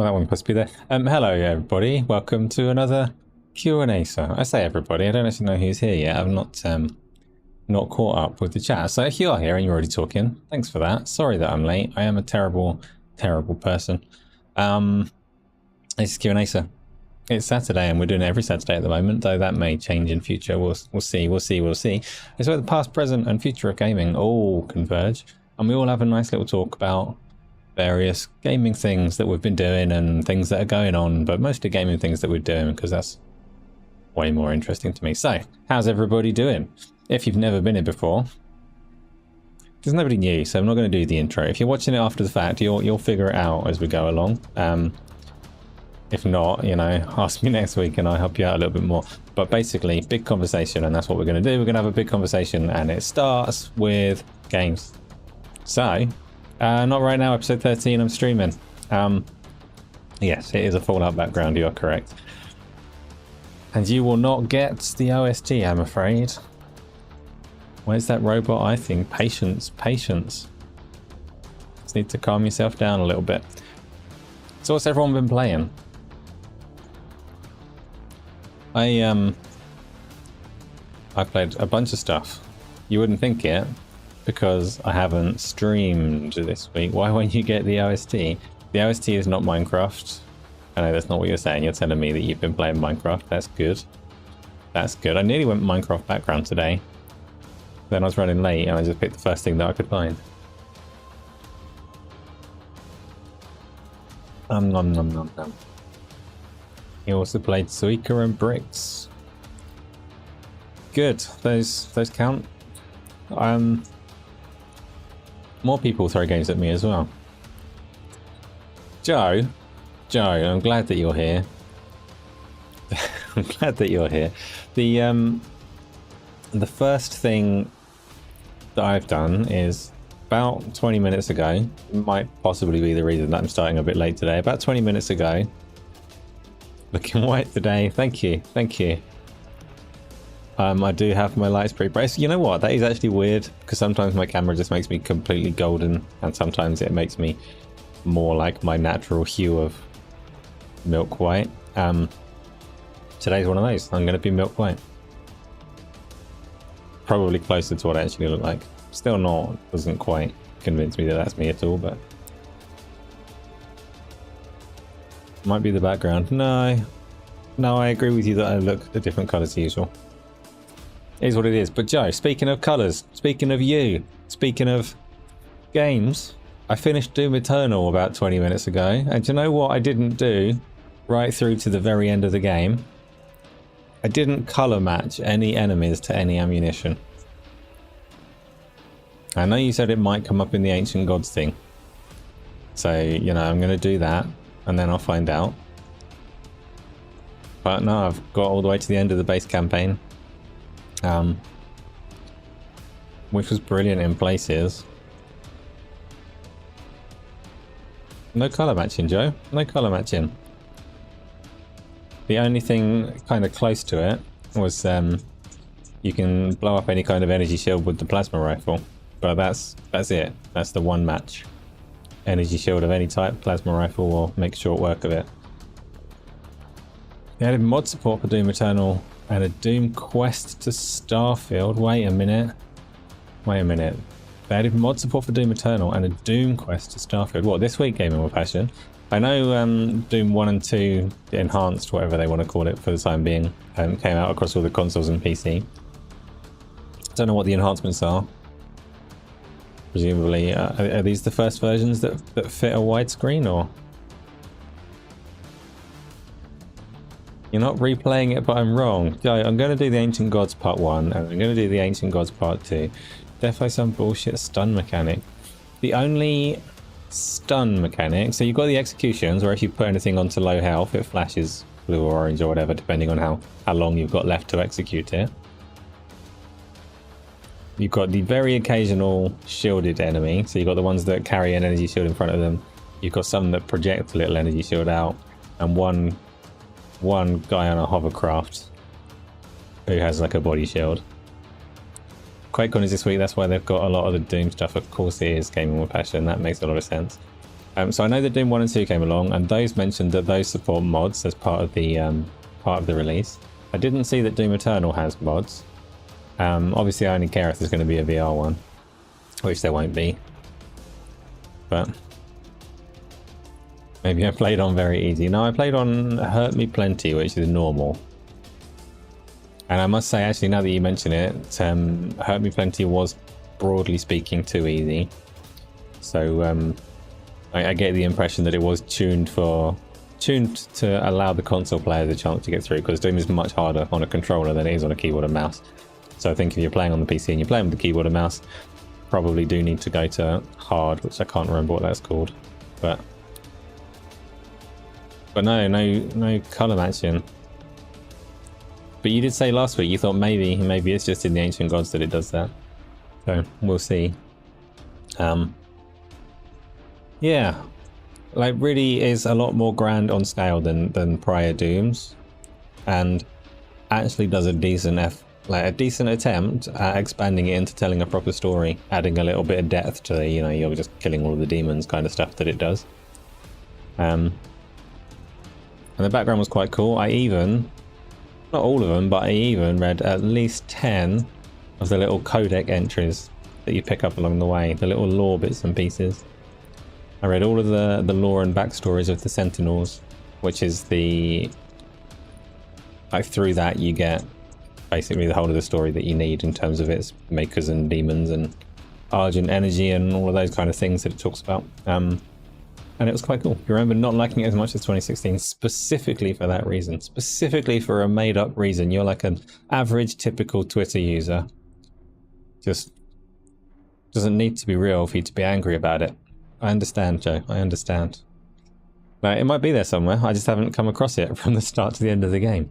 Oh, that one must be there. Hello everybody. Welcome to another Q&Asa. I say everybody. I don't actually know who's here yet. I've not caught up with the chat. So if you are here and you're already talking, thanks for that. Sorry that I'm late. I am a terrible person. This is Q&Asa. It's Saturday and we're doing it every Saturday at the moment, though that may change in future. We'll see. It's where the past, present and future of gaming all converge, and we all have a nice little talk about various gaming things that we've been doing and things that are going on, but mostly gaming things that we're doing because that's way more interesting to me. So, how's everybody doing? If you've never been here before, there's nobody new, so I'm not going to do the intro. If you're watching it after the fact, you'll figure it out as we go along. If not, you know, ask me next week and I'll help you out a little bit more. But basically, big conversation, and that's what we're going to do. We're going to have a big conversation, and it starts with games. So, not right now, episode 13, I'm streaming. Yes, it is a Fallout background, you are correct. And you will not get the OST, I'm afraid. Where's that robot eye thing? Patience. Just need to calm yourself down a little bit. So what's everyone been playing? I played a bunch of stuff. You wouldn't think it, because I haven't streamed this week. Why won't you get the OST? The OST is not Minecraft. I know that's not what you're saying. You're telling me that you've been playing Minecraft. That's good. That's good. I nearly went Minecraft background today. Then I was running late and I just picked the first thing that I could find. Nom. He also played Suika and Bricks. Good. Those count. More people throw games at me as well. Joe, I'm glad that you're here. I'm glad that you're here. The first thing that I've done is about 20 minutes ago, might possibly be the reason that I'm starting a bit late today. About 20 minutes ago, looking white today. Thank you. I do have my lights pre-braced. You know what? That is actually weird because sometimes my camera just makes me completely golden, and sometimes it makes me more like my natural hue of milk white. Today's one of those. I'm going to be milk white. Probably closer to what I actually look like. Still not, doesn't quite convince me that that's me at all, but might be the background. No, I agree with you that I look a different colour to usual. It is what it is. But Joe, speaking of colours, speaking of you, speaking of games, I finished Doom Eternal about 20 minutes ago, and do you know what I didn't do right through to the very end of the game? I didn't colour match any enemies to any ammunition. I know you said it might come up in the Ancient Gods thing, so, you know, I'm going to do that, and then I'll find out. But no, I've got all the way to the end of the base campaign. Which was brilliant in places. No colour matching, Joe. No colour matching. The only thing kind of close to it was you can blow up any kind of energy shield with the plasma rifle. But that's it. That's the one match. Energy shield of any type, plasma rifle will make short work of it. They added mod support for Doom Eternal and a Doom quest to Starfield. Wait a minute. They added mod support for Doom Eternal and a Doom quest to Starfield. What, this week, Gaming with Passion? I know Doom 1 and 2 enhanced, whatever they want to call it for the time being, came out across all the consoles and PC. Don't know what the enhancements are. Presumably, are these the first versions that fit a widescreen, or? You're not replaying it, but I'm wrong. Joe, I'm going to do the Ancient Gods Part 1, and I'm going to do the Ancient Gods Part 2. Definitely some bullshit stun mechanic. The only stun mechanic, so you've got the executions, where if you put anything onto low health, it flashes blue or orange or whatever, depending on how long you've got left to execute it. You've got the very occasional shielded enemy, so you've got the ones that carry an energy shield in front of them. You've got some that project a little energy shield out, and one guy on a hovercraft who has like a body shield. QuakeCon is this week, that's why they've got a lot of the Doom stuff. Of course it is Gaming with Passion, that makes a lot of sense. So I know that Doom 1 and 2 came along, and those mentioned that those support mods as part of the release. I didn't see that Doom Eternal has mods. Obviously I only care if there's going to be a VR one, which there won't be. But maybe I played on very easy. No, I played on Hurt Me Plenty, which is normal. And I must say, actually, now that you mention it, Hurt Me Plenty was, broadly speaking, too easy. So I get the impression that it was tuned to allow the console players a chance to get through, because Doom is much harder on a controller than it is on a keyboard and mouse. So I think if you're playing on the PC and you're playing with the keyboard and mouse, probably do need to go to hard, which I can't remember what that's called. But no color matching. But you did say last week you thought maybe it's just in the Ancient Gods that it does that. So we'll see. Yeah, like really is a lot more grand on scale than prior Dooms, and actually does a decent attempt at expanding it into telling a proper story, adding a little bit of depth to the, you know, you're just killing all of the demons kind of stuff that it does. And the background was quite cool. I even, not all of them, but I even read at least 10 of the little codec entries that you pick up along the way, the little lore bits and pieces. I read all of the lore and backstories of the Sentinels, which is the, like, through that you get basically the whole of the story that you need in terms of its makers and demons and Argent energy and all of those kind of things that it talks about. And it was quite cool. You remember not liking it as much as 2016, specifically for that reason. Specifically for a made-up reason. You're like an average, typical Twitter user. Just doesn't need to be real for you to be angry about it. I understand, Joe. I understand. But it might be there somewhere. I just haven't come across it from the start to the end of the game.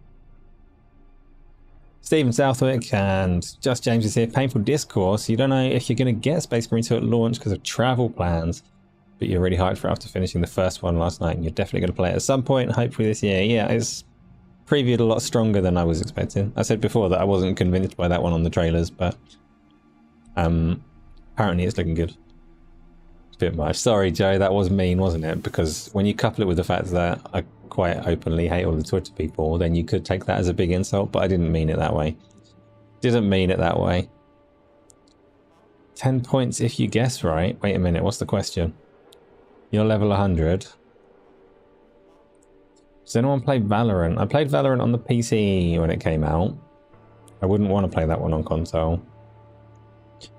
Stephen Southwick and Just James is here. Painful discourse. You don't know if you're going to get Space Marine 2 at launch because of travel plans, but you're really hyped for it after finishing the first one last night, and you're definitely going to play it at some point, hopefully this year. Yeah, it's previewed a lot stronger than I was expecting. I said before that I wasn't convinced by that one on the trailers, but apparently it's looking good. Bit much. Sorry, Joe, that was mean, wasn't it? Because when you couple it with the fact that I quite openly hate all the Twitter people, then you could take that as a big insult, but I didn't mean it that way. Didn't mean it that way. 10 points if you guess right. Wait a minute, what's the question? You're level 100. Does anyone play Valorant? I played Valorant on the PC when it came out. I wouldn't want to play that one on console.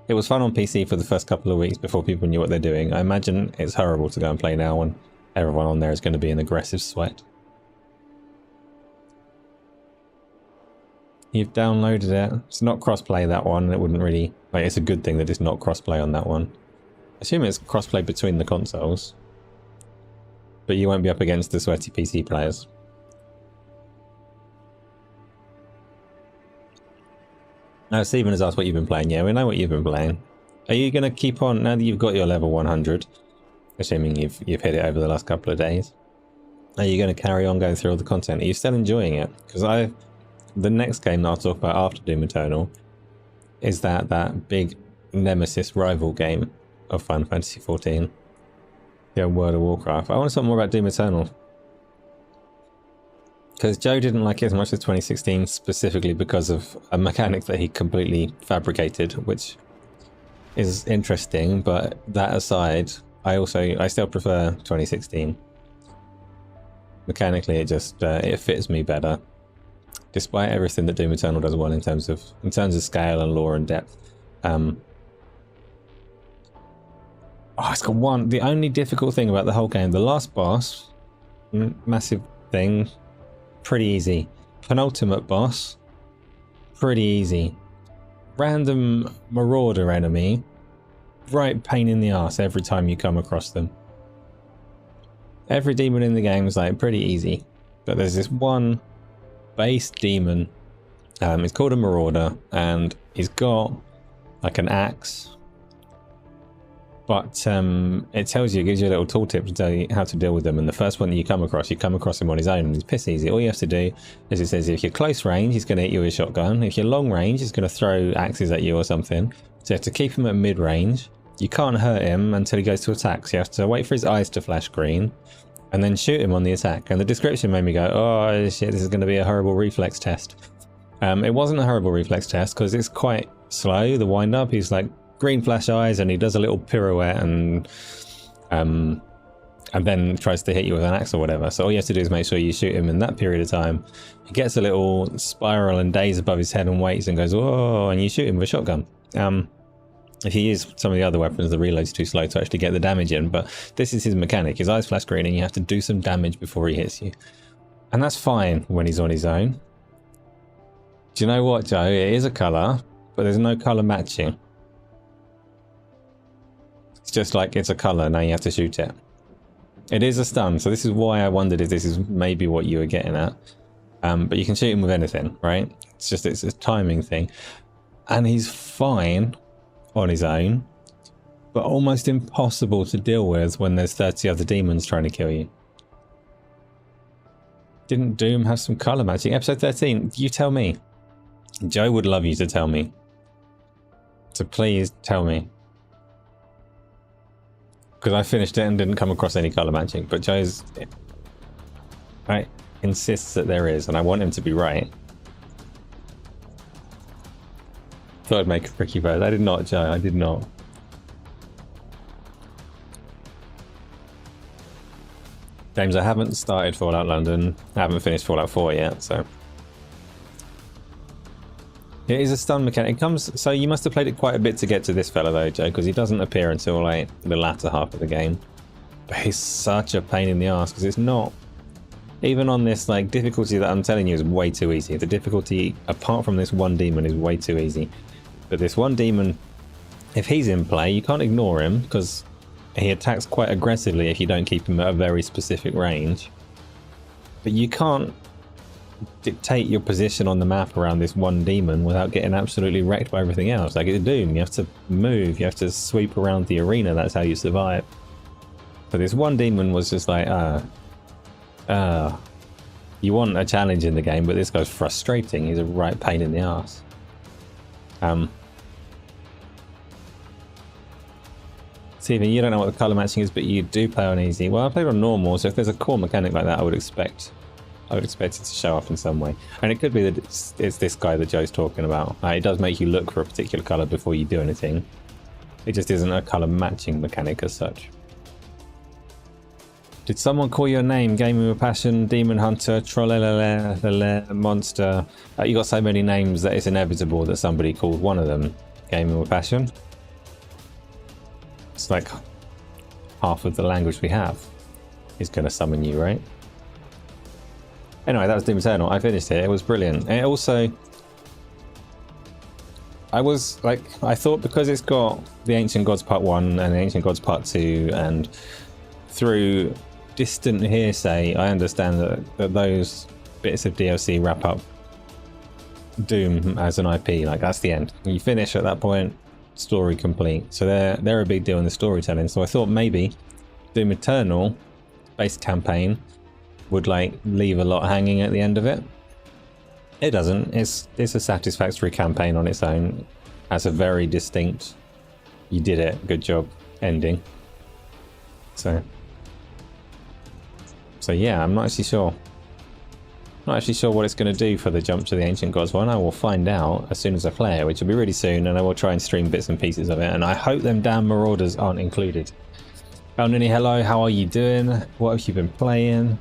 It was fun on PC for the first couple of weeks before people knew what they're doing. I imagine it's horrible to go and play now when everyone on there is going to be in aggressive sweat. You've downloaded it. It's not crossplay, that one. It wouldn't really... Like, it's a good thing that it's not crossplay on that one. I assume it's crossplay between the consoles. But you won't be up against the sweaty PC players. Now, Stephen has asked what you've been playing. Yeah, we know what you've been playing. Are you going to keep on, now that you've got your level 100, assuming you've hit it over the last couple of days, are you going to carry on going through all the content? Are you still enjoying it? Because the next game that I'll talk about after Doom Eternal is that big nemesis rival game of Final Fantasy XIV, the old World of Warcraft. I want to talk more about Doom Eternal. Because Joe didn't like it as much as 2016, specifically because of a mechanic that he completely fabricated, which is interesting, but that aside, I still prefer 2016. Mechanically, it just it fits me better, despite everything that Doom Eternal does well in terms of scale and lore and depth. It's got the only difficult thing about the whole game, the last boss, massive thing. Pretty easy. Penultimate boss, pretty easy. Random marauder enemy, right pain in the ass every time you come across them. Every demon in the game is like pretty easy, but there's this one base demon. It's called a marauder, and he's got like an axe. But it tells you, it gives you a little tooltip to tell you how to deal with them. And the first one that you come across him on his own, and he's piss easy. All you have to do is, it says if you're close range, he's going to hit you with a shotgun. If you're long range, he's going to throw axes at you or something. So you have to keep him at mid range, you can't hurt him until he goes to attack. So you have to wait for his eyes to flash green and then shoot him on the attack. And the description made me go, oh shit, this is going to be a horrible reflex test. It wasn't a horrible reflex test because it's quite slow, the wind up. He's like green flash eyes and he does a little pirouette and then tries to hit you with an axe or whatever. So all you have to do is make sure you shoot him in that period of time. He gets a little spiral and daze above his head and waits and goes, oh, and you shoot him with a shotgun. If you use some of the other weapons, the reload's too slow to actually get the damage in, but this is his mechanic. His eyes flash green and you have to do some damage before he hits you. And that's fine when he's on his own. Do you know what, Joe? It is a colour, but there's no colour matching. It's just like it's a colour, now you have to shoot it. It is a stun, so this is why I wondered if this is maybe what you were getting at. But you can shoot him with anything, right? It's a timing thing. And he's fine on his own, but almost impossible to deal with when there's 30 other demons trying to kill you. Didn't Doom have some colour matching? Episode 13, you tell me. Joe would love you to tell me. So please tell me. Because I finished it and didn't come across any colour matching, but Joe's right, insists that there is, and I want him to be right. Thought I'd make a tricky bird. I did not, Joe. I did not. James, I haven't started Fallout London. I haven't finished Fallout 4 yet, so. It is a stun mechanic. It comes, so you must have played it quite a bit to get to this fella though, Joe, because he doesn't appear until like the latter half of the game. But he's such a pain in the ass because it's not, even on this like difficulty that I'm telling you is way too easy. The difficulty apart from this one demon is way too easy. But this one demon, if he's in play, you can't ignore him because he attacks quite aggressively if you don't keep him at a very specific range. But you can't dictate your position on the map around this one demon without getting absolutely wrecked by everything else. Like it's Doom, you have to move, you have to sweep around the arena, that's how you survive. So this one demon was just like, you want a challenge in the game, but this guy's frustrating. He's a right pain in the ass. Stephen, you don't know what the colour matching is, but you do play on easy. Well, I played on normal, so if there's a core mechanic like that, I would expect it to show up in some way. And it could be that it's this guy that Joe's talking about. It does make you look for a particular colour before you do anything. It just isn't a colour matching mechanic as such. Did someone call your name? Gaming with Passion, Demon Hunter, Trollelele, Monster. You got so many names that it's inevitable that somebody called one of them Gaming with Passion. It's like half of the language we have is going to summon you, right? Anyway, that was Doom Eternal. I finished it. It was brilliant. And it also, I thought because it's got the Ancient Gods Part 1 and the Ancient Gods Part 2, and through distant hearsay, I understand that those bits of DLC wrap up Doom as an IP. Like, that's the end. You finish at that point, story complete. So they're a big deal in the storytelling. So I thought maybe Doom Eternal based campaign would like leave a lot hanging at the end of it. It doesn't. It's a satisfactory campaign on its own. Has a very distinct, you did it, good job ending. So yeah, I'm not actually sure. Not actually sure what it's going to do for the jump to the Ancient Gods one. I will find out as soon as I play it, which will be really soon, and I will try and stream bits and pieces of it. And I hope them damn Marauders aren't included. Oh, Nini, hello. How are you doing? What have you been playing?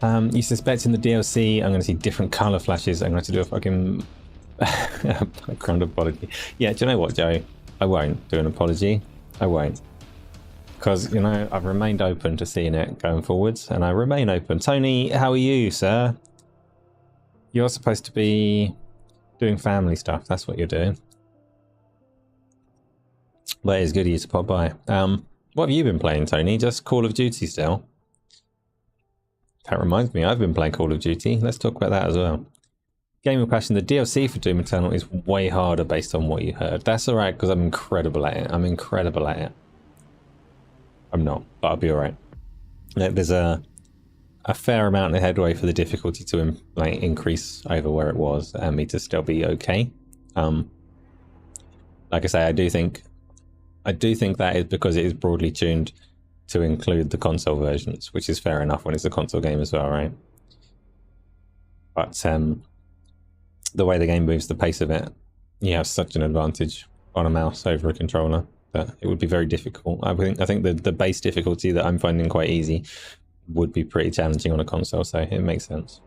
You suspect in the DLC I'm going to see different colour flashes. I'm going to do a fucking background apology. Yeah, do you know what, Joe? I won't do an apology. I won't. Because, you know, I've remained open to seeing it going forwards, and I remain open. Tony, how are you, sir? You're supposed to be doing family stuff. That's what you're doing. But it's good of you to pop by. What have you been playing, Tony? Just Call of Duty still? That reminds me, I've been playing Call of Duty. Let's talk about that as well. Gaming Passion, the DLC for Doom Eternal is way harder based on what you heard. That's alright, because I'm incredible at it. I'm incredible at it. I'm not, but I'll be alright. There's a fair amount of headway for the difficulty to like increase over where it was, and me to still be okay. Like I say, I do think that is because it is broadly tuned to include the console versions, which is fair enough when it's a console game as well, right? But the way the game moves, the pace of it, you have such an advantage on a mouse over a controller that it would be very difficult. I think the base difficulty that I'm finding quite easy would be pretty challenging on a console, so it makes sense.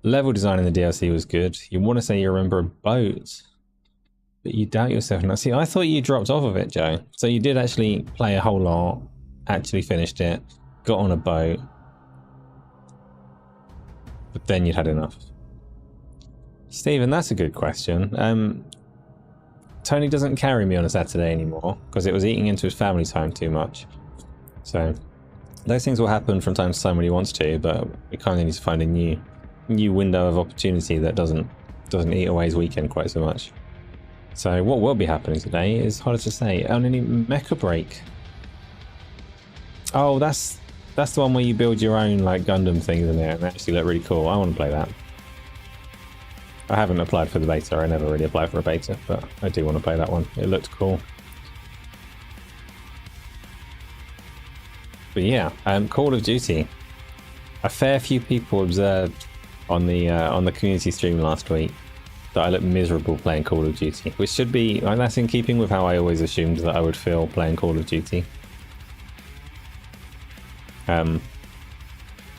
Level design in the DLC was good. You want to say you remember a boat, but you doubt yourself. Now, see, I thought you dropped off of it, Joe. So you did actually play a whole lot, actually finished it, got on a boat, but then you'd had enough. Stephen, that's a good question. Tony doesn't carry me on a Saturday anymore because it was eating into his family time too much. So those things will happen from time to time when he wants to, but we kind of need to find a new window of opportunity that doesn't eat away his weekend quite so much. So what will be happening today is harder to say. On any mecha break. Oh, that's the one where you build your own like Gundam things in there and they actually look really cool. I want to play that. I haven't applied for the beta. I never really applied for a beta, but I do want to play that one. It looked cool. But yeah, Call of Duty. A fair few people observed on the community stream last week that I look miserable playing Call of Duty, which should be, that's in keeping with how I always assumed that I would feel playing Call of Duty.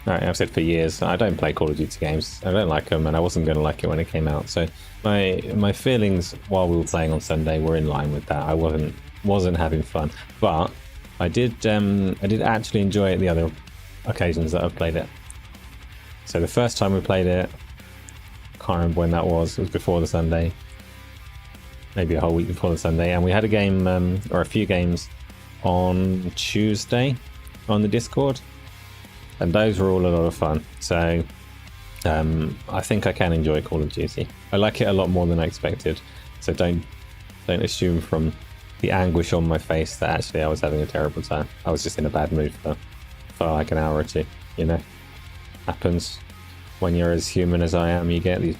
I've said for years, I don't play Call of Duty games. I don't like them, and I wasn't going to like it when it came out. So my feelings while we were playing on Sunday were in line with that. I wasn't having fun, but I did actually enjoy it the other occasions that I've played it. So the first time we played it, can't remember when that was. It was before the Sunday, maybe a whole week before the Sunday, and we had a game or a few games on Tuesday on the Discord, and those were all a lot of fun. So I think I can enjoy Call of Duty. I like it a lot more than I expected. So don't assume from the anguish on my face that actually I was having a terrible time. I was just in a bad mood for like an hour or two. You know, happens when you're as human as I am. You get these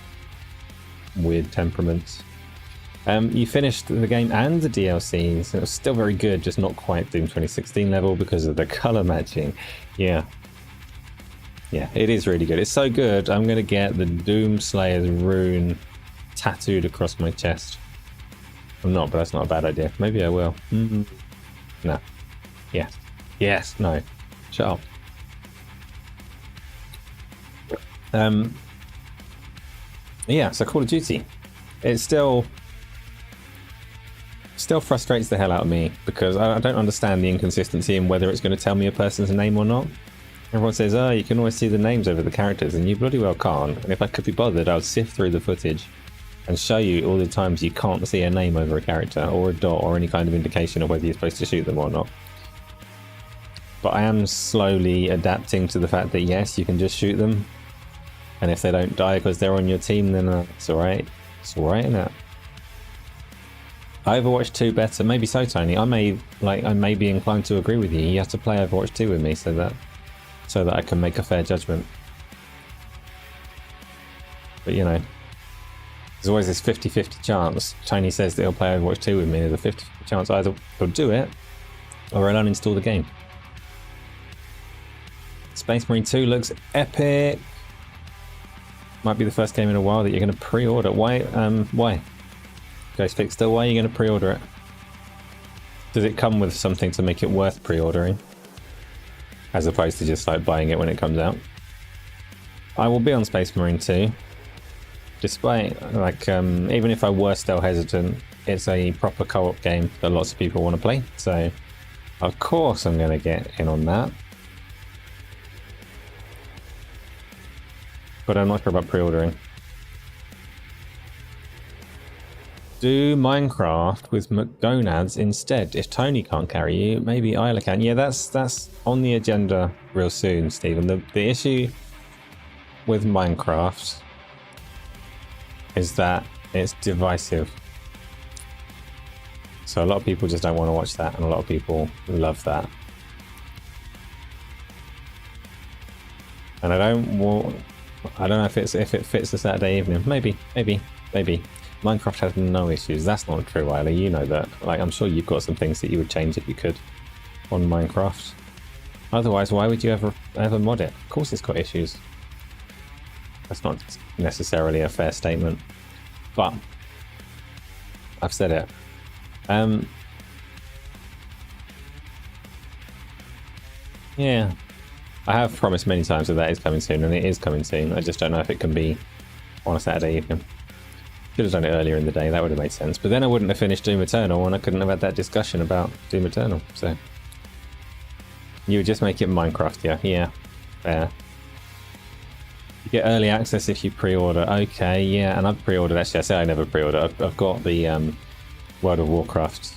weird temperaments. You finished the game and the DLCs. It was still very good, just not quite Doom 2016 level because of the color matching. Yeah, it is really good. It's so good, I'm going to get the Doom Slayer's rune tattooed across my chest. I'm not, but that's not a bad idea. Maybe I will. No. Yes. No. Shut up. Yeah, so Call of Duty. It still frustrates the hell out of me because I don't understand the inconsistency in whether it's going to tell me a person's name or not. Everyone says, oh, you can always see the names over the characters, and you bloody well can't. And if I could be bothered, I would sift through the footage and show you all the times you can't see a name over a character or a dot or any kind of indication of whether you're supposed to shoot them or not. But I am slowly adapting to the fact that yes, you can just shoot them, and if they don't die because they're on your team, then it's alright. It's alright, isn't it? Overwatch 2 better, maybe so, Tony. I may be inclined to agree with you. You have to play Overwatch 2 with me so that I can make a fair judgment. But you know, there's always this 50-50 chance. Tony says that he'll play Overwatch 2 with me. There's a 50-50 chance either he'll do it or I'll uninstall the game. Space Marine 2 looks epic. Might be the first game in a while that you're going to pre-order. Why? Ghost Fixter, why are you going to pre-order it? Does it come with something to make it worth pre-ordering? As opposed to just like buying it when it comes out. I will be on Space Marine 2. Despite, like, even if I were still hesitant, it's a proper co-op game that lots of people want to play. So, of course I'm going to get in on that. But I'm not sure about pre-ordering. Do Minecraft with McGonads instead. If Tony can't carry you, maybe Isla can. Yeah, that's on the agenda real soon, Stephen. The issue with Minecraft is that it's divisive. So a lot of people just don't want to watch that, and a lot of people love that. And I don't know if it fits the Saturday evening. Maybe. Minecraft has no issues. That's not true, Wiley. You know that. Like, I'm sure you've got some things that you would change if you could on Minecraft. Otherwise, why would you ever mod it? Of course it's got issues. That's not necessarily a fair statement. But I've said it. Yeah. I have promised many times that is coming soon, and it is coming soon. I just don't know if it can be on a Saturday evening. Should have done it earlier in the day, that would have made sense. But then I wouldn't have finished Doom Eternal, and I couldn't have had that discussion about Doom Eternal, so... You would just make it Minecraft, yeah? Yeah, fair. You get early access if you pre-order. Okay, yeah, and I've pre-ordered. Actually, I say I never pre-order. I've got the World of Warcraft.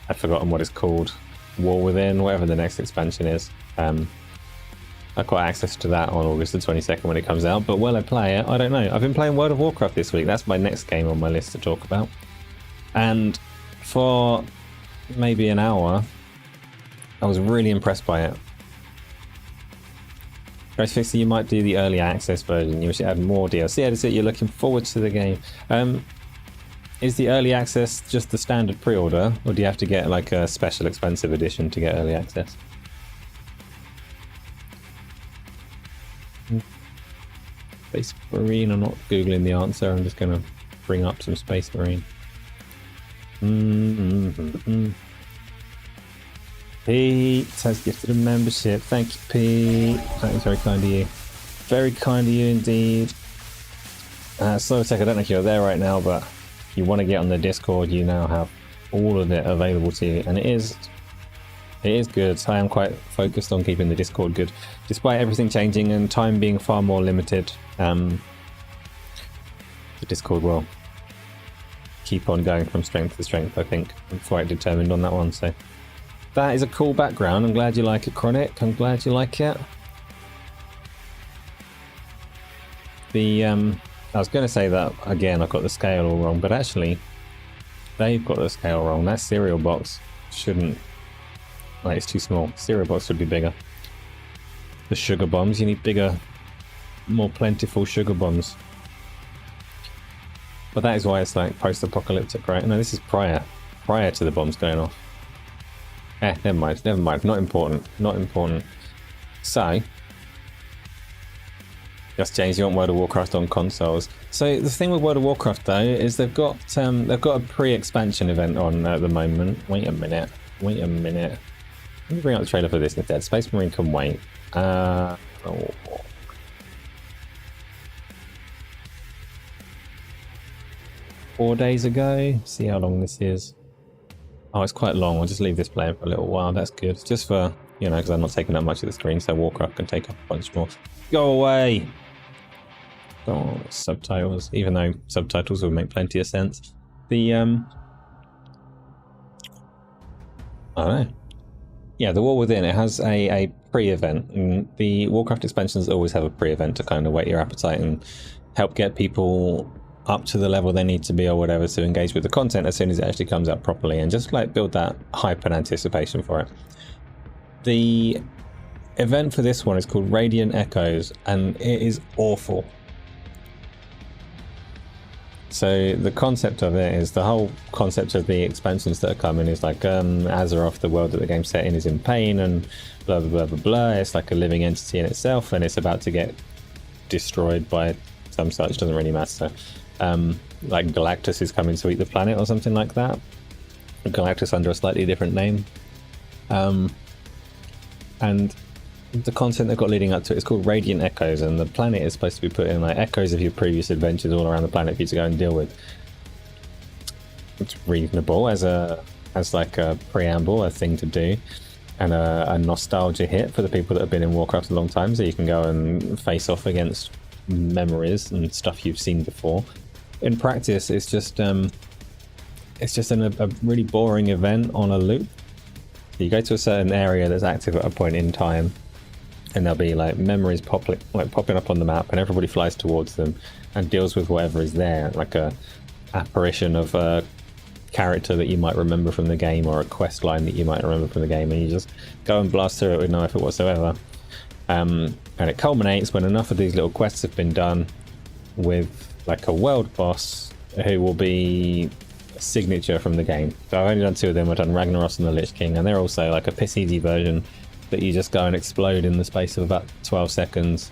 I've forgotten what it's called. War Within, whatever the next expansion is. I've got access to that on August the 22nd when it comes out, but will I play it? I don't know. I've been playing World of Warcraft this week. That's my next game on my list to talk about. And for maybe an hour, I was really impressed by it. Grace Fixer, you might do the early access version. You should add more DLC. That's it. You're looking forward to the game. Is the early access just the standard pre-order, or do you have to get like a special expensive edition to get early access? Space Marine, I'm not Googling the answer, I'm just going to bring up some Space Marine. Pete has gifted a membership. Thank you, Pete. That was very kind of you. Very kind of you indeed. Slow Tech, I don't know if you're there right now, but if you want to get on the Discord, you now have all of it available to you, and it is good. I am quite focused on keeping the Discord good, despite everything changing and time being far more limited. The Discord will keep on going from strength to strength. I think I'm quite determined on that one. So that is a cool background. I'm glad you like it, Chronic. I'm glad you like it. I was going to say that again. I've got the scale all wrong, but actually, they've got the scale wrong. That cereal box shouldn't. Like, it's too small. Cereal box should be bigger. The sugar bombs, you need bigger, more plentiful sugar bombs. But that is why it's like post-apocalyptic, right? No, this is prior to the bombs going off. Never mind. Not important. Not important. So, just James, you want World of Warcraft on consoles. So the thing with World of Warcraft though is they've got a pre-expansion event on at the moment. Wait a minute. Let me bring up the trailer for this instead. Space Marine can wait. 4 days ago. See how long this is. Oh, it's quite long. I'll just leave this playing for a little while. That's good. Just for, you know, because I'm not taking up much of the screen, so Warcraft can take up a bunch more. Go away! Oh, subtitles. Even though subtitles would make plenty of sense. The, I don't know. Yeah, the War Within, it has a pre-event. And the Warcraft expansions always have a pre-event to kind of whet your appetite and help get people up to the level they need to be or whatever to engage with the content as soon as it actually comes out properly, and just like build that hype and anticipation for it. The event for this one is called Radiant Echoes, and it is awful. So the concept of it is, the whole concept of the expansions that are coming is like Azeroth, the world that the game's set in, is in pain and blah blah blah blah blah. It's like a living entity in itself, and it's about to get destroyed by some such, doesn't really matter. Like Galactus is coming to eat the planet or something like that. Galactus under a slightly different name. And the content they've got leading up to it is called Radiant Echoes, and the planet is supposed to be putting like echoes of your previous adventures all around the planet for you to go and deal with. It's reasonable as like a preamble, a thing to do, and a nostalgia hit for the people that have been in Warcraft a long time, so you can go and face off against memories and stuff you've seen before. In practice, it's just a really boring event on a loop. You go to a certain area that's active at a point in time, and there'll be like memories popping up on the map, and everybody flies towards them and deals with whatever is there, like a apparition of a character that you might remember from the game, or a quest line that you might remember from the game, and you just go and blast through it with no effort whatsoever. And it culminates when enough of these little quests have been done with like a world boss who will be a signature from the game. So I've only done 2 of them. I've done Ragnaros and the Lich King, and they're also like a piss easy version that you just go and explode in the space of about 12 seconds.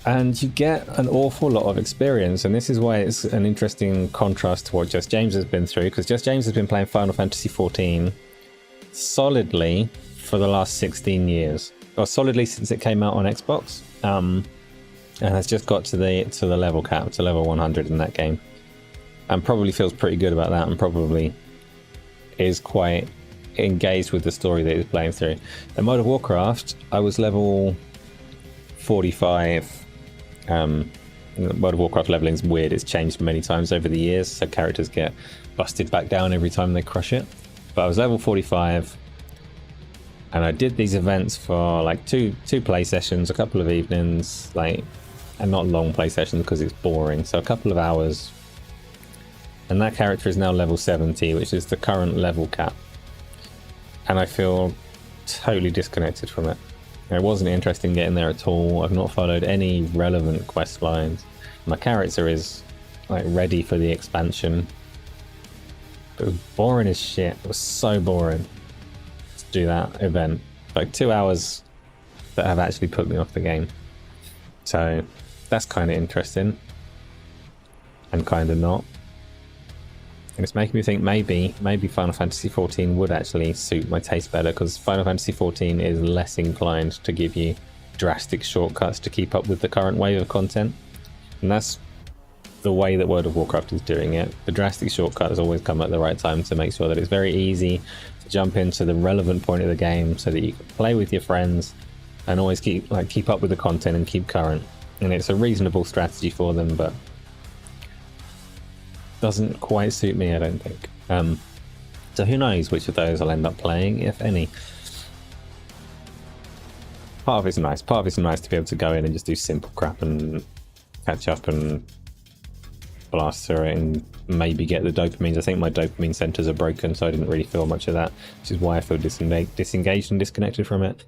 And you get an awful lot of experience, and this is why it's an interesting contrast to what Just James has been through, because Just James has been playing Final Fantasy XIV solidly for the last 16 years, or solidly since it came out on Xbox, and has just got to the level cap, to level 100 in that game, and probably feels pretty good about that, and probably is quite engaged with the story that he's playing through. In World of Warcraft, I was level 45. World of Warcraft leveling is weird. It's changed many times over the years, so characters get busted back down every time they crush it. But I was level 45, and I did these events for like two play sessions, a couple of evenings, like, and not long play sessions because it's boring, so a couple of hours. And that character is now level 70, which is the current level cap, and I feel totally disconnected from it. It wasn't interesting getting there at all. I've not followed any relevant quest lines. My character is like ready for the expansion. But it was boring as shit. It was so boring to do that event. Like 2 hours that have actually put me off the game. So that's kind of interesting. And kind of not. And it's making me think maybe Final Fantasy XIV would actually suit my taste better, because Final Fantasy XIV is less inclined to give you drastic shortcuts to keep up with the current wave of content. And that's the way that World of Warcraft is doing it. The drastic shortcuts always come at the right time to make sure that it's very easy to jump into the relevant point of the game so that you can play with your friends and always keep up with the content and keep current. And it's a reasonable strategy for them, but doesn't quite suit me, I don't think. So who knows which of those I'll end up playing, if any. Part of it's nice. Part of it's nice to be able to go in and just do simple crap and catch up and blast through it and maybe get the dopamines. I think my dopamine centers are broken, so I didn't really feel much of that, which is why I feel disengaged and disconnected from it.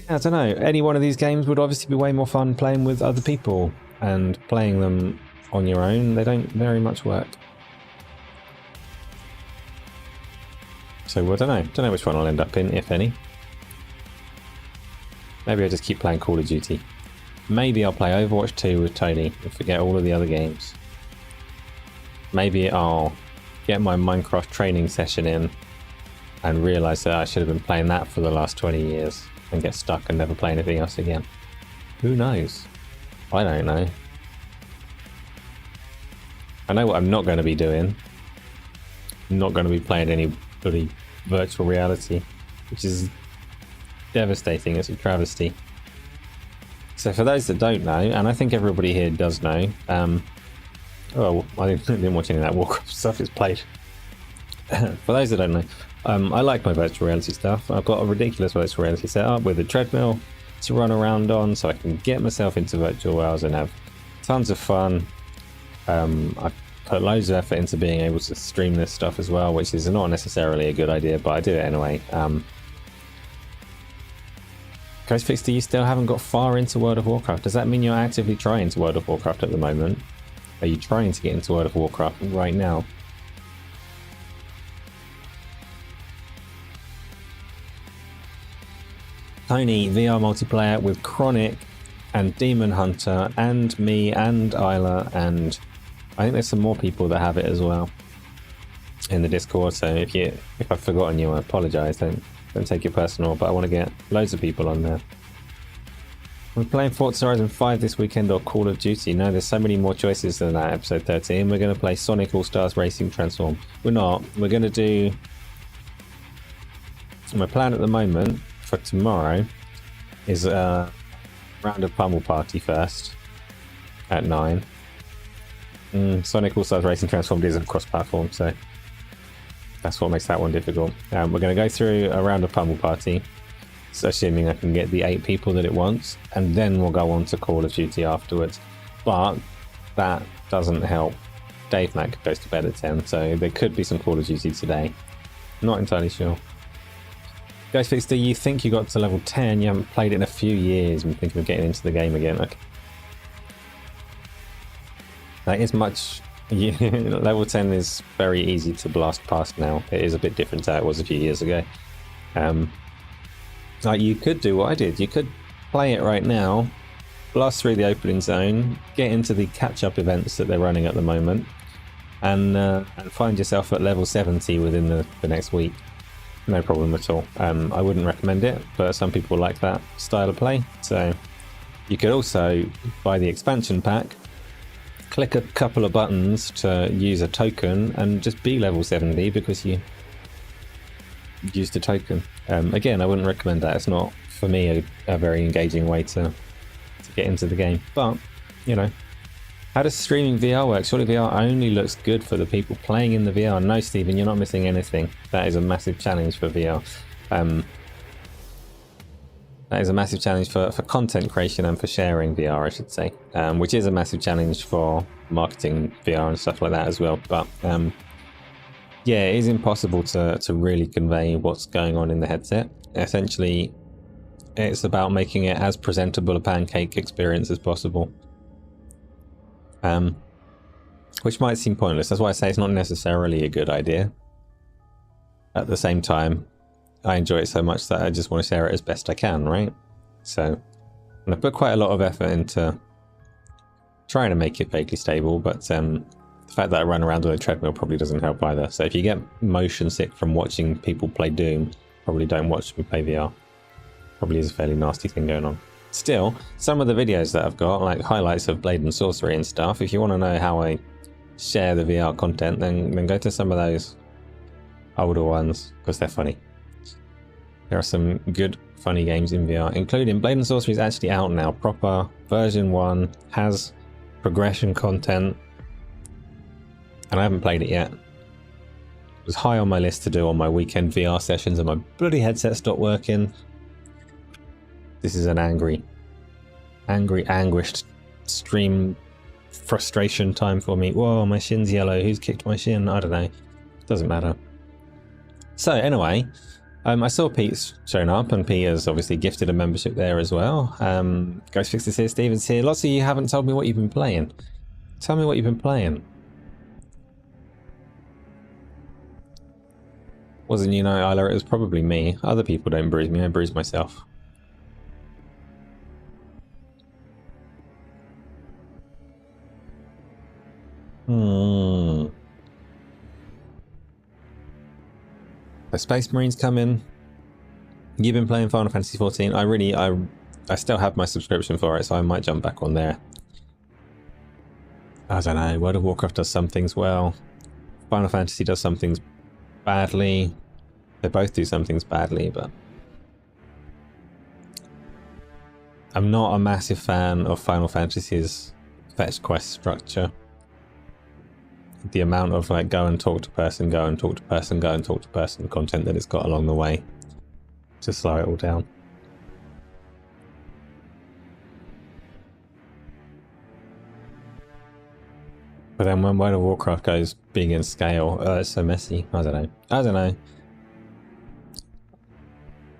I don't know. Any one of these games would obviously be way more fun playing with other people, and playing them on your own, they don't very much work. So I don't know which one I'll end up in, if any. Maybe I'll just keep playing Call of Duty. Maybe I'll play Overwatch 2 with Tony and forget all of the other games. Maybe I'll get my Minecraft training session in and realise that I should have been playing that for the last 20 years and get stuck and never play anything else again. Who knows? I don't know. I know what I'm not going to be doing. I'm not going to be playing any bloody virtual reality, which is devastating. It's a travesty. So for those that don't know, and I think everybody here does know, oh, I didn't watch any of that Warcraft stuff, it's played. For those that don't know, I like my virtual reality stuff. I've got a ridiculous virtual reality setup with a treadmill to run around on, so I can get myself into virtual worlds and have tons of fun. I've put loads of effort into being able to stream this stuff as well, which is not necessarily a good idea, but I do it anyway. Ghostfixter, you still haven't got far into World of Warcraft. Does that mean you're actively trying to World of Warcraft at the moment? Are you trying to get into World of Warcraft right now? Tony, VR multiplayer with Chronic and Demon Hunter and me and Isla, and I think there's some more people that have it as well in the Discord. So if I've forgotten you, I apologise. Don't take it personal, but I want to get loads of people on there. We're playing Forza Horizon 5 this weekend or Call of Duty. No, there's so many more choices than that. Episode 13. We're going to play Sonic All-Stars Racing Transform. We're not. We're going to do... My plan at the moment for tomorrow is a round of Pummel Party first at 9. Sonic All-Stars Racing Transformed isn't cross-platform, so that's what makes that one difficult. We're going to go through a round of Pummel Party, so assuming I can get the 8 people that it wants, and then we'll go on to Call of Duty afterwards. But that doesn't help. Dave Mack goes to bed at 10, so there could be some Call of Duty today. Not entirely sure. Ghostfixter, you think you got to level 10, you haven't played it in a few years and thinking of getting into the game again. Okay. That is much... level 10 is very easy to blast past now. It is a bit different to how it was a few years ago. Like, you could do what I did. You could play it right now, blast through the opening zone, get into the catch-up events that they're running at the moment, and find yourself at level 70 within the next week. No problem at all. I wouldn't recommend it, but some people like that style of play. So you could also buy the expansion pack, click a couple of buttons to use a token, and just be level 70 because you used a token. Again, I wouldn't recommend that. It's not, for me, a very engaging way to get into the game. But, you know, how does streaming VR work? Surely VR only looks good for the people playing in the VR. No, Stephen, you're not missing anything. That is a massive challenge for VR. That is a massive challenge for content creation and for sharing VR, I should say, which is a massive challenge for marketing VR and stuff like that as well. But yeah, it is impossible to really convey what's going on in the headset. Essentially, it's about making it as presentable a pancake experience as possible. Which might seem pointless. That's why I say it's not necessarily a good idea. At the same time, I enjoy it so much that I just want to share it as best I can, right? So, and I put quite a lot of effort into trying to make it vaguely stable, but the fact that I run around on a treadmill probably doesn't help either. So if you get motion sick from watching people play Doom, probably don't watch me play VR. Probably is a fairly nasty thing going on. Still, some of the videos that I've got, like highlights of Blade and Sorcery and stuff, if you want to know how I share the VR content, then go to some of those older ones, because they're funny. There are some good, funny games in VR, including Blade and Sorcery is actually out now. Proper version 1, has progression content, and I haven't played it yet. It was high on my list to do on my weekend VR sessions, and my bloody headset stopped working. This is an anguished stream frustration time for me. Whoa, my shin's yellow. Who's kicked my shin? I don't know. Doesn't matter. So anyway, I saw Pete's shown up, and Pete has obviously gifted a membership there as well. Ghostfix is here, Steven's here. Lots of you haven't told me what you've been playing. Tell me what you've been playing. Wasn't you, know, Isla? It was probably me. Other people don't bruise me. I bruise myself. The Space Marines come in. You've been playing Final Fantasy 14. I still have my subscription for it, so I might jump back on there. I don't know. World of Warcraft does some things well. Final Fantasy does some things badly. They both do some things badly, but I'm not a massive fan of Final Fantasy's fetch quest structure. The amount of like go and talk to person, go and talk to person, go and talk to person content that it's got along the way to slow it all down. But then when World of Warcraft goes big in scale, it's so messy. I don't know.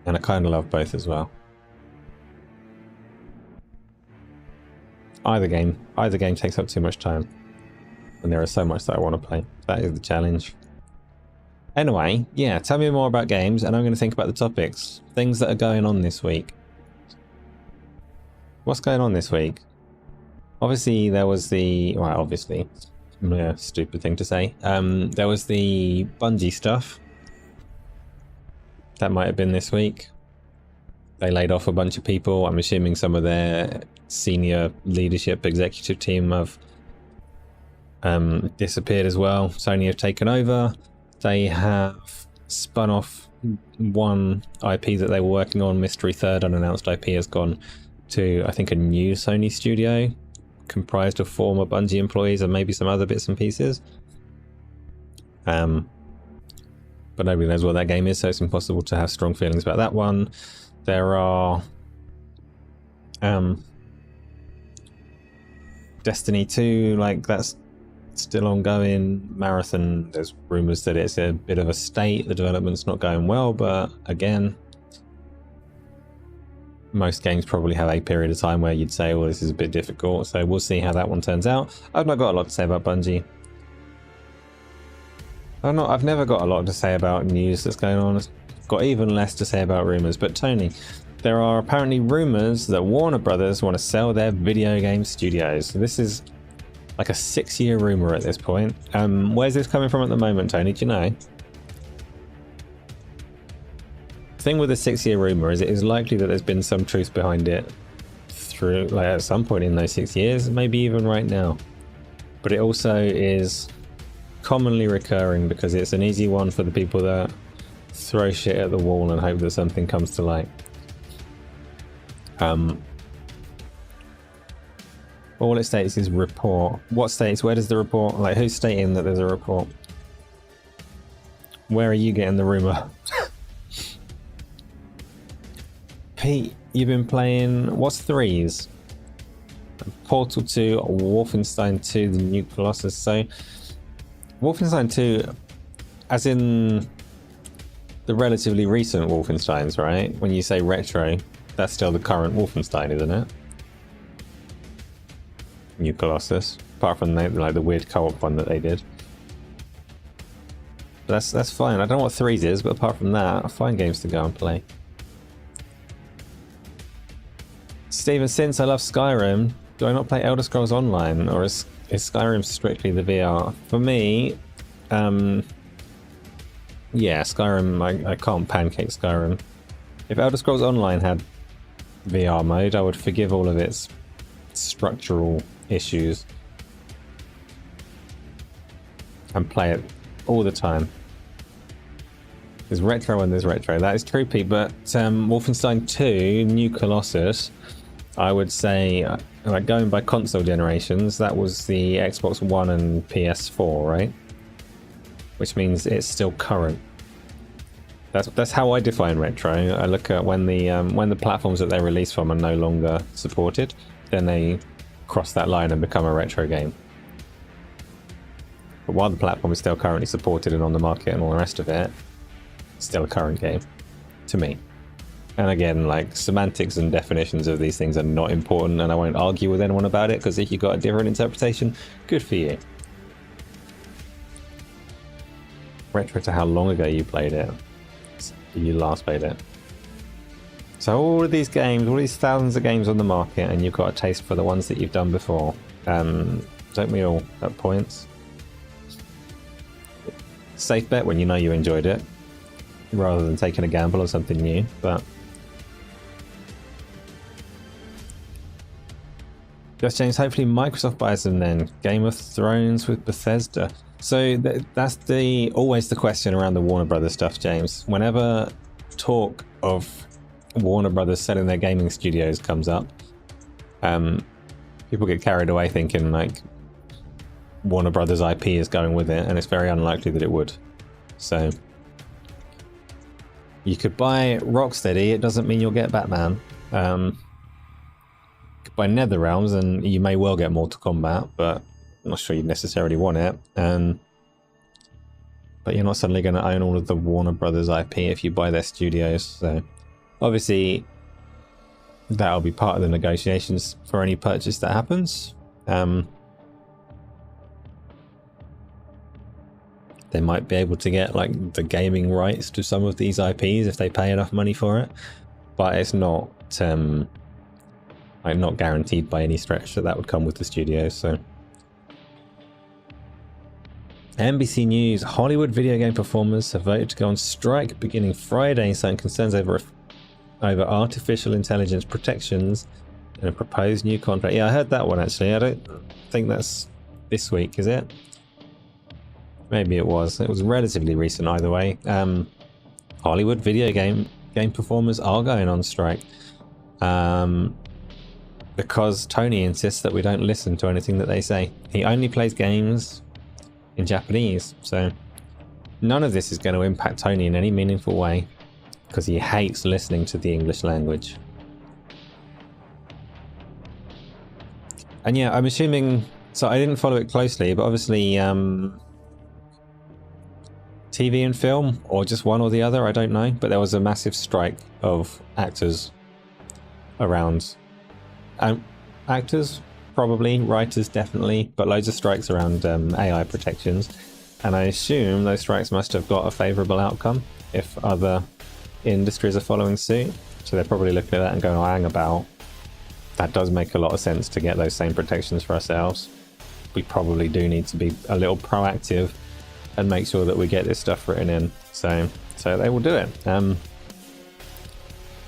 And I kind of love both as well. Either game takes up too much time. And there is so much that I want to play. That is the challenge. Anyway, yeah, tell me more about games, and I'm going to think about the topics. Things that are going on this week. What's going on this week? Obviously, there was the... Well, obviously. Yeah, stupid thing to say. There was the Bungie stuff. That might have been this week. They laid off a bunch of people. I'm assuming some of their senior leadership executive team have disappeared as well. Sony have taken over. They have spun off one IP that they were working on. Mystery Third, unannounced IP, has gone to, I think, a new Sony studio comprised of former Bungie employees and maybe some other bits and pieces. But nobody knows what that game is, so it's impossible to have strong feelings about that one. There are Destiny 2, like that's still ongoing. Marathon, there's rumours that it's a bit of a state. The development's not going well, but again, most games probably have a period of time where you'd say, well, this is a bit difficult. So we'll see how that one turns out. I've not got a lot to say about Bungie. I've never got a lot to say about news that's going on. I've got even less to say about rumors. But Tony, there are apparently rumors that Warner Brothers want to sell their video game studios. This is like a 6-year rumor at this point. Where's this coming from at the moment, Tony? Do you know? The thing with a 6-year rumor is it is likely that there's been some truth behind it through, like, at some point in those 6 years, maybe even right now. But it also is commonly recurring because it's an easy one for the people that throw shit at the wall and hope that something comes to light. All it states is report. What states? Where does the report? Like, who's stating that there's a report? Where are you getting the rumor? Pete, you've been playing. What's threes? Portal 2, Wolfenstein 2, the New Colossus. So, Wolfenstein 2, as in the relatively recent Wolfensteins, right? When you say retro, that's still the current Wolfenstein, isn't it? New Colossus, apart from the weird co-op one that they did. But that's fine. I don't know what threes is, but apart from that, fine games to go and play. Steven, since I love Skyrim, do I not play Elder Scrolls Online, or is Skyrim strictly the VR? For me, yeah, Skyrim. I can't pancake Skyrim. If Elder Scrolls Online had VR mode, I would forgive all of its structural issues and play it all the time. There's retro and there's retro. That is true, Pete. But Wolfenstein 2, New Colossus, I would say, like, going by console generations, that was the Xbox One and PS4, right? Which means it's still current. That's how I define retro. I look at when the platforms that they release from are no longer supported, then they cross that line and become a retro game. But while the platform is still currently supported and on the market and all the rest of it, it's still a current game to me. And again, like, semantics and definitions of these things are not important, and I won't argue with anyone about it, because if you got a different interpretation, good for you. Retro to how long ago you played it. You last played it. So all of these games, all these thousands of games on the market, and you've got a taste for the ones that you've done before. Don't we all at points? Safe bet when you know you enjoyed it, rather than taking a gamble on something new. But Just James, hopefully Microsoft buys them then. Game of Thrones with Bethesda. So that's always the question around the Warner Brothers stuff, James. Whenever talk of Warner Brothers selling their gaming studios comes up, people get carried away thinking like Warner Brothers IP is going with it, and it's very unlikely that it would. So you could buy Rocksteady, it doesn't mean you'll get Batman. You could buy NetherRealms and you may well get Mortal Kombat, but I'm not sure you'd necessarily want it. But you're not suddenly going to own all of the Warner Brothers IP if you buy their studios. So obviously that'll be part of the negotiations for any purchase that happens. They might be able to get like the gaming rights to some of these IPs if they pay enough money for it, but it's not like not guaranteed by any stretch that would come with the studios. So NBC News, Hollywood video game performers have voted to go on strike beginning Friday, citing concerns over artificial intelligence protections in a proposed new contract. Yeah, I heard that one actually. I don't think that's this week, is it? Maybe it was. It was relatively recent either way. Hollywood video game performers are going on strike. Because Tony insists that we don't listen to anything that they say. He only plays games in Japanese, so none of this is going to impact Tony in any meaningful way, because he hates listening to the English language. And yeah, I'm assuming, so I didn't follow it closely, but obviously TV and film, or just one or the other, I don't know, but there was a massive strike of actors around actors, probably, writers definitely, but loads of strikes around AI protections. And I assume those strikes must have got a favourable outcome if other industries are following suit. So they're probably looking at that and going, oh, hang about. That does make a lot of sense to get those same protections for ourselves. We probably do need to be a little proactive and make sure that we get this stuff written in. So they will do it.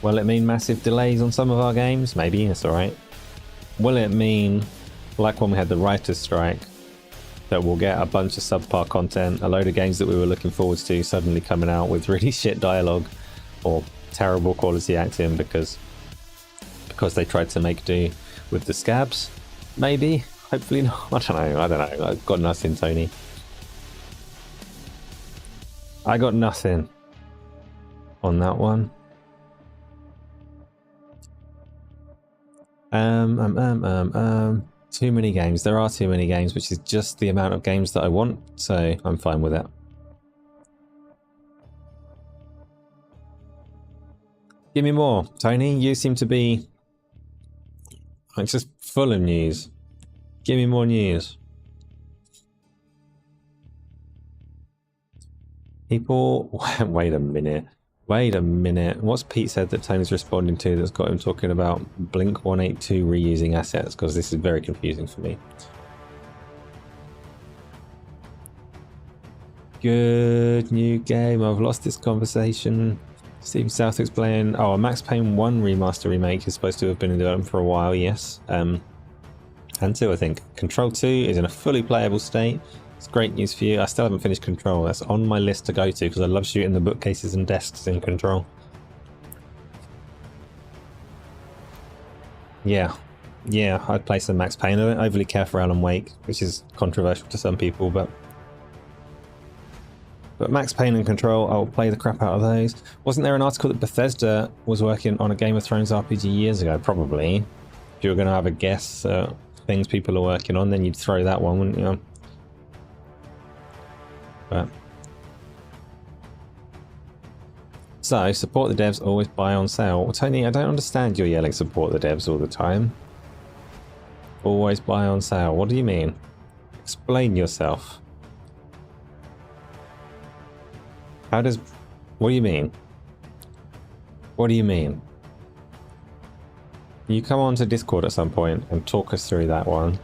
Will it mean massive delays on some of our games? Maybe, it's alright. Will it mean, like when we had the writer's strike, that we'll get a bunch of subpar content, a load of games that we were looking forward to suddenly coming out with really shit dialogue or terrible quality acting because they tried to make do with the scabs? Maybe. Hopefully not. I don't know. I've got nothing, Tony. I got nothing on that one. Too many games. There are too many games, which is just the amount of games that I want, so I'm fine with it. Give me more, Tony. You seem to be like just full of news. Give me more news. People, wait a minute. What's Pete said that Tony's responding to that's got him talking about Blink 182 reusing assets? Because this is very confusing for me. Good new game. I've lost this conversation. Steve Southwick's playing. Oh, a Max Payne 1 remaster remake is supposed to have been in development for a while, yes. And 2, I think. Control 2 is in a fully playable state. It's great news for you. I still haven't finished Control. That's on my list to go to because I love shooting the bookcases and desks in Control. Yeah, I'd play some Max Payne. I don't overly care for Alan Wake, which is controversial to some people, but Max Payne and Control, I'll play the crap out of those. Wasn't there an article that Bethesda was working on a Game of Thrones RPG years ago? Probably. If you were going to have a guess at things people are working on, then you'd throw that one, wouldn't you? But so, support the devs, always buy on sale. Well, Tony, I don't understand your yelling support the devs all the time. Always buy on sale. What do you mean? Explain yourself. How does... What do you mean? What do you mean? You come on to Discord at some point and talk us through that one.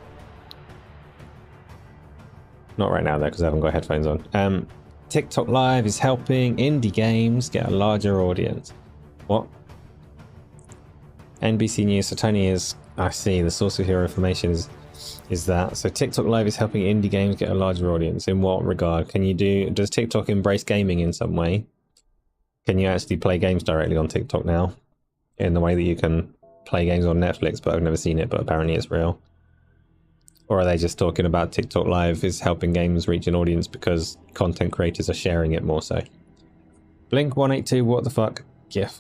Not right now though, because I haven't got headphones on. TikTok Live is helping indie games get a larger audience. What? NBC News. So Tony is... I see, the source of your information is that. So TikTok Live is helping indie games get a larger audience. In what regard? Can you do... Does TikTok embrace gaming in some way? Can you actually play games directly on TikTok now? In the way that you can play games on Netflix, but I've never seen it, but apparently it's real. Or are they just talking about TikTok Live is helping games reach an audience because content creators are sharing it more so? Blink 182, what the fuck? GIF.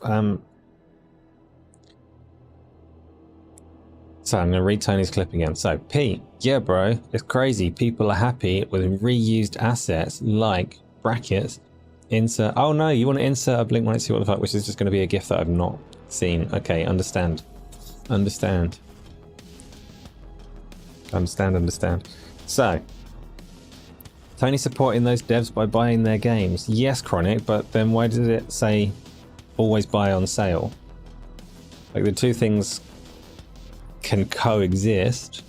So I'm going to read Tony's clip again. So, Pete, yeah, bro, it's crazy. People are happy with reused assets like brackets. Insert. Oh no, you want to insert a Blink 182, what the fuck, which is just going to be a GIF that I've not seen. Okay, understand. So, Tony supporting those devs by buying their games. Yes, Chronic, but then why did it say always buy on sale? Like the two things can coexist.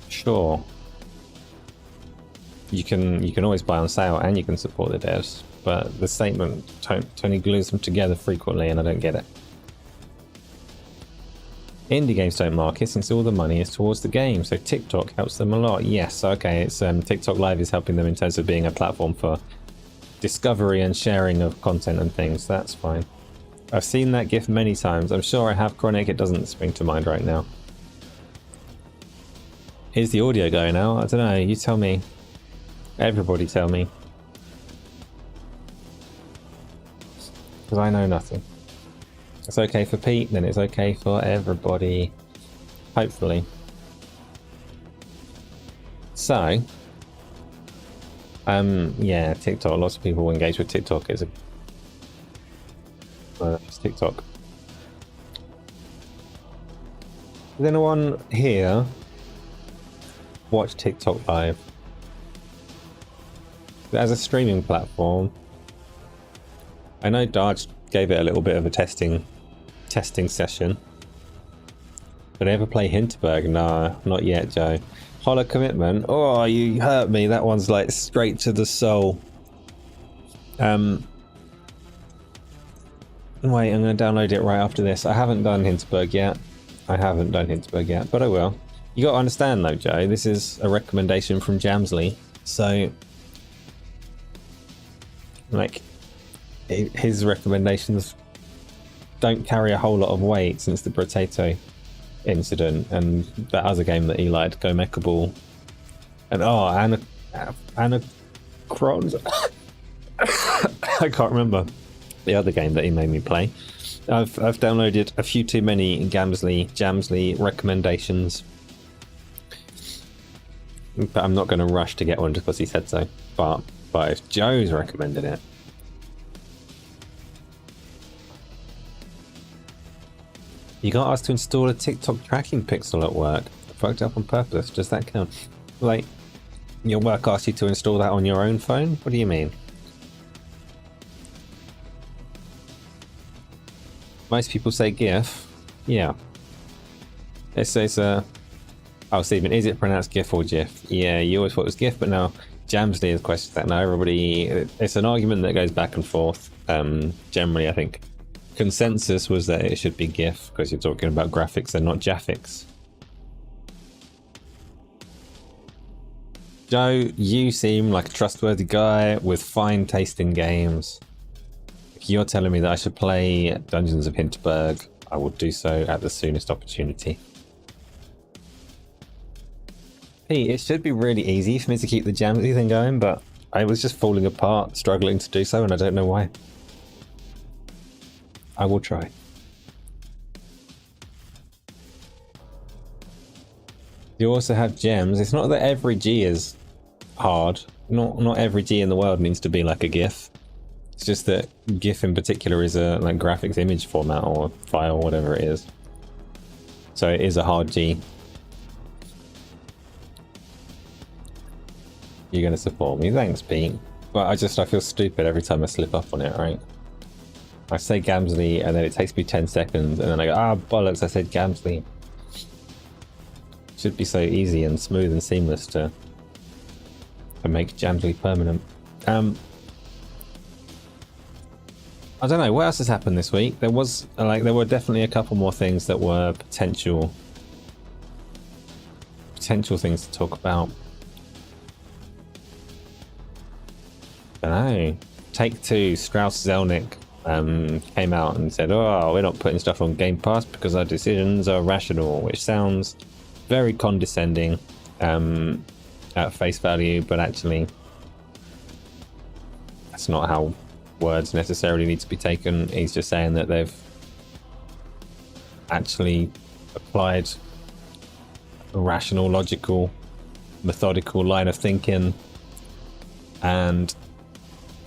Sure. You can always buy on sale and you can support the devs, but the statement, Tony glues them together frequently and I don't get it. Indie games don't market since all the money is towards the game, so TikTok helps them a lot. Yes, okay, it's TikTok Live is helping them in terms of being a platform for discovery and sharing of content and things. That's fine. I've seen that GIF many times. I'm sure I have, Chronic. It doesn't spring to mind right now. Is the audio going now? I don't know. You tell me. Everybody tell me. Because I know nothing. It's okay for Pete, then it's okay for everybody. Hopefully. So, yeah, TikTok. Lots of people engage with TikTok. It's TikTok. Does anyone here watch TikTok live? As a streaming platform, I know Darge gave it a little bit of a testing session. But ever play Hinterberg? Nah, not yet, Joe. Hollow Commitment? Oh, you hurt me. That one's like straight to the soul. Wait, I'm going to download it right after this. I haven't done Hinterberg yet. But I will. You got to understand though, Joe, this is a recommendation from Jamsley. So, like, his recommendations don't carry a whole lot of weight since the potato incident and that other game that he liked, Go Mecha Ball. And Anna Crons. I can't remember the other game that he made me play. I've downloaded a few too many Jamsley recommendations, but I'm not going to rush to get one just because he said so. But if Joe's recommended it, you got us to install a TikTok tracking pixel at work. Fucked up on purpose. Does that count? Like, your work asked you to install that on your own phone? What do you mean? Most people say GIF. Yeah. It says, oh, Stephen, is it pronounced GIF or GIF? Yeah, you always thought it was GIF, but now Jamsley has questioned that. Now everybody, it's an argument that goes back and forth. Generally, I think consensus was that it should be GIF because you're talking about graphics and not Jaffics. Joe, you seem like a trustworthy guy with fine taste in games. If you're telling me that I should play Dungeons of Hinterberg, I will do so at the soonest opportunity. Pete, it should be really easy for me to keep the Jamsy thing going, but I was just falling apart, struggling to do so, and I don't know why. I will try. You also have gems. It's not that every G is hard. Not every G in the world needs to be like a GIF. It's just that GIF in particular is a like graphics image format or file, whatever it is. So it is a hard G. You're going to support me. Thanks, Pete. But I feel stupid every time I slip up on it, right? I say Gamsley and then it takes me 10 seconds and then I go, bollocks, I said Gamsley. Should be so easy and smooth and seamless to make Jamsley permanent. I don't know, what else has happened this week? There were definitely a couple more things that were potential things to talk about. I don't know. Take-Two, Strauss Zelnick came out and said, oh, we're not putting stuff on Game Pass because our decisions are rational, which sounds very condescending at face value, but actually that's not how words necessarily need to be taken. He's just saying that they've actually applied a rational, logical, methodical line of thinking, and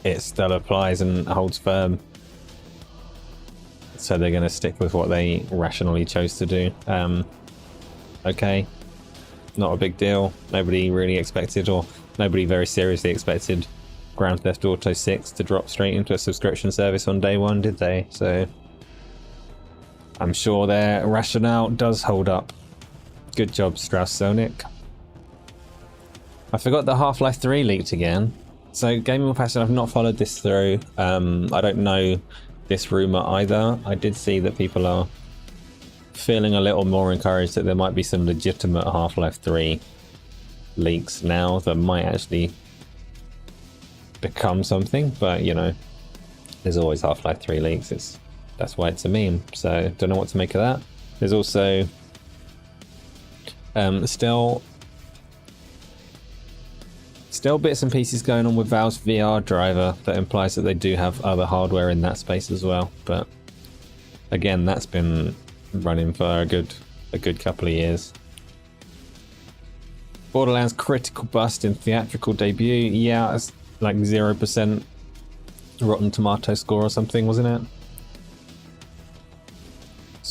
it still applies and holds firm. So they're going to stick with what they rationally chose to do. Okay, not a big deal. Nobody really expected, or nobody very seriously expected, Grand Theft Auto 6 to drop straight into a subscription service on day one, did they? So I'm sure their rationale does hold up. Good job, Strauss Zelnick. I forgot that Half-Life 3 leaked again. So Gaming Arcadia, I've not followed this through. I don't know this rumor either. I did see that people are feeling a little more encouraged that there might be some legitimate Half-Life 3 leaks now that might actually become something, but you know, there's always Half-Life 3 leaks. That's why it's a meme, so don't know what to make of that. There's also still bits and pieces going on with Valve's VR driver that implies that they do have other hardware in that space as well, but again, that's been running for a good couple of years. Borderlands critical bust in theatrical debut. Yeah, it's like 0% Rotten Tomato score or something, wasn't it?